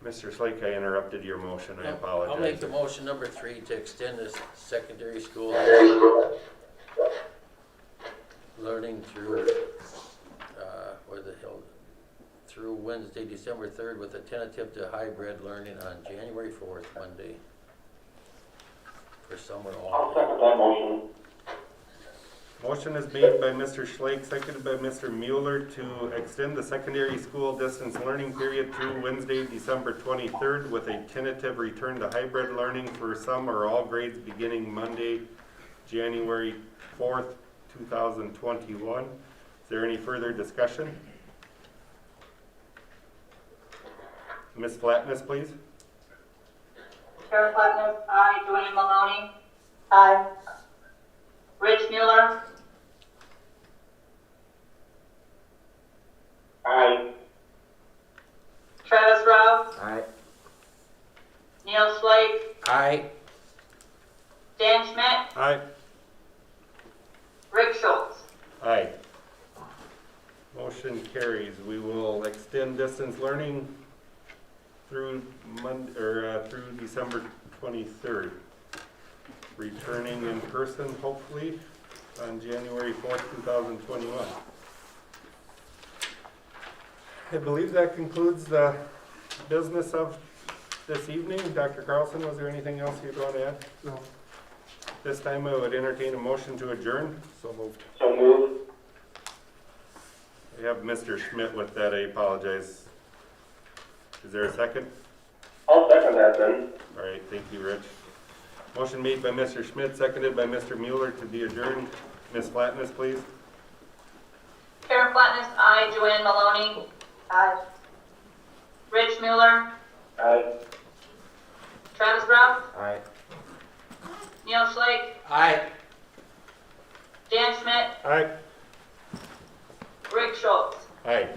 Mr. Slake, I interrupted your motion, I apologize. I'll make the motion number 3 to extend the secondary school learning through, through Wednesday, December 3rd, with a tentative to hybrid learning on January 4th, Monday, for summer I'll all. second that motion. Motion is made by Mr. Schlake, seconded by Mr. Mueller to extend the secondary school distance learning period through Wednesday, December 23rd, with a tentative return to hybrid learning for some or all grades beginning Monday, January 4th, 2021. Is there any further discussion? Ms. Flatness, please. Karen Plattner, aye. Joanne Maloney, Aye. Rich Mueller, Aye. Travis Rao, Aye. Neil Slate, Aye. Dan Schmidt, Aye. Rick Schultz. Aye. Motion carries. We will extend distance learning through through December 23rd. Returning in person, hopefully, on January 4th, 2021. I believe that concludes the business of this evening. Dr. Carlson, was there anything else you'd want to add? No. This time I would entertain a motion to adjourn. So moved. So moved. We have Mr. Schmidt with that. I apologize. Is there a second? I'll second that then. All right, thank you, Rich. Motion made by Mr. Schmidt, seconded by Mr. Mueller to be adjourned. Ms. Flatness, please. Karen Plattner, aye. Joanne Maloney, Aye. Rich Mueller, Aye. Travis Rao, Aye. Neil Slate, Aye. Dan Schmidt, Aye. Rick Schultz. Aye.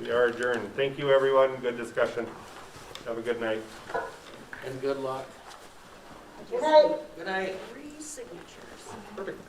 We are adjourned. Thank you, everyone. Good discussion. Have a good night. And good luck. Good night. Good night. 3 signatures. Perfect.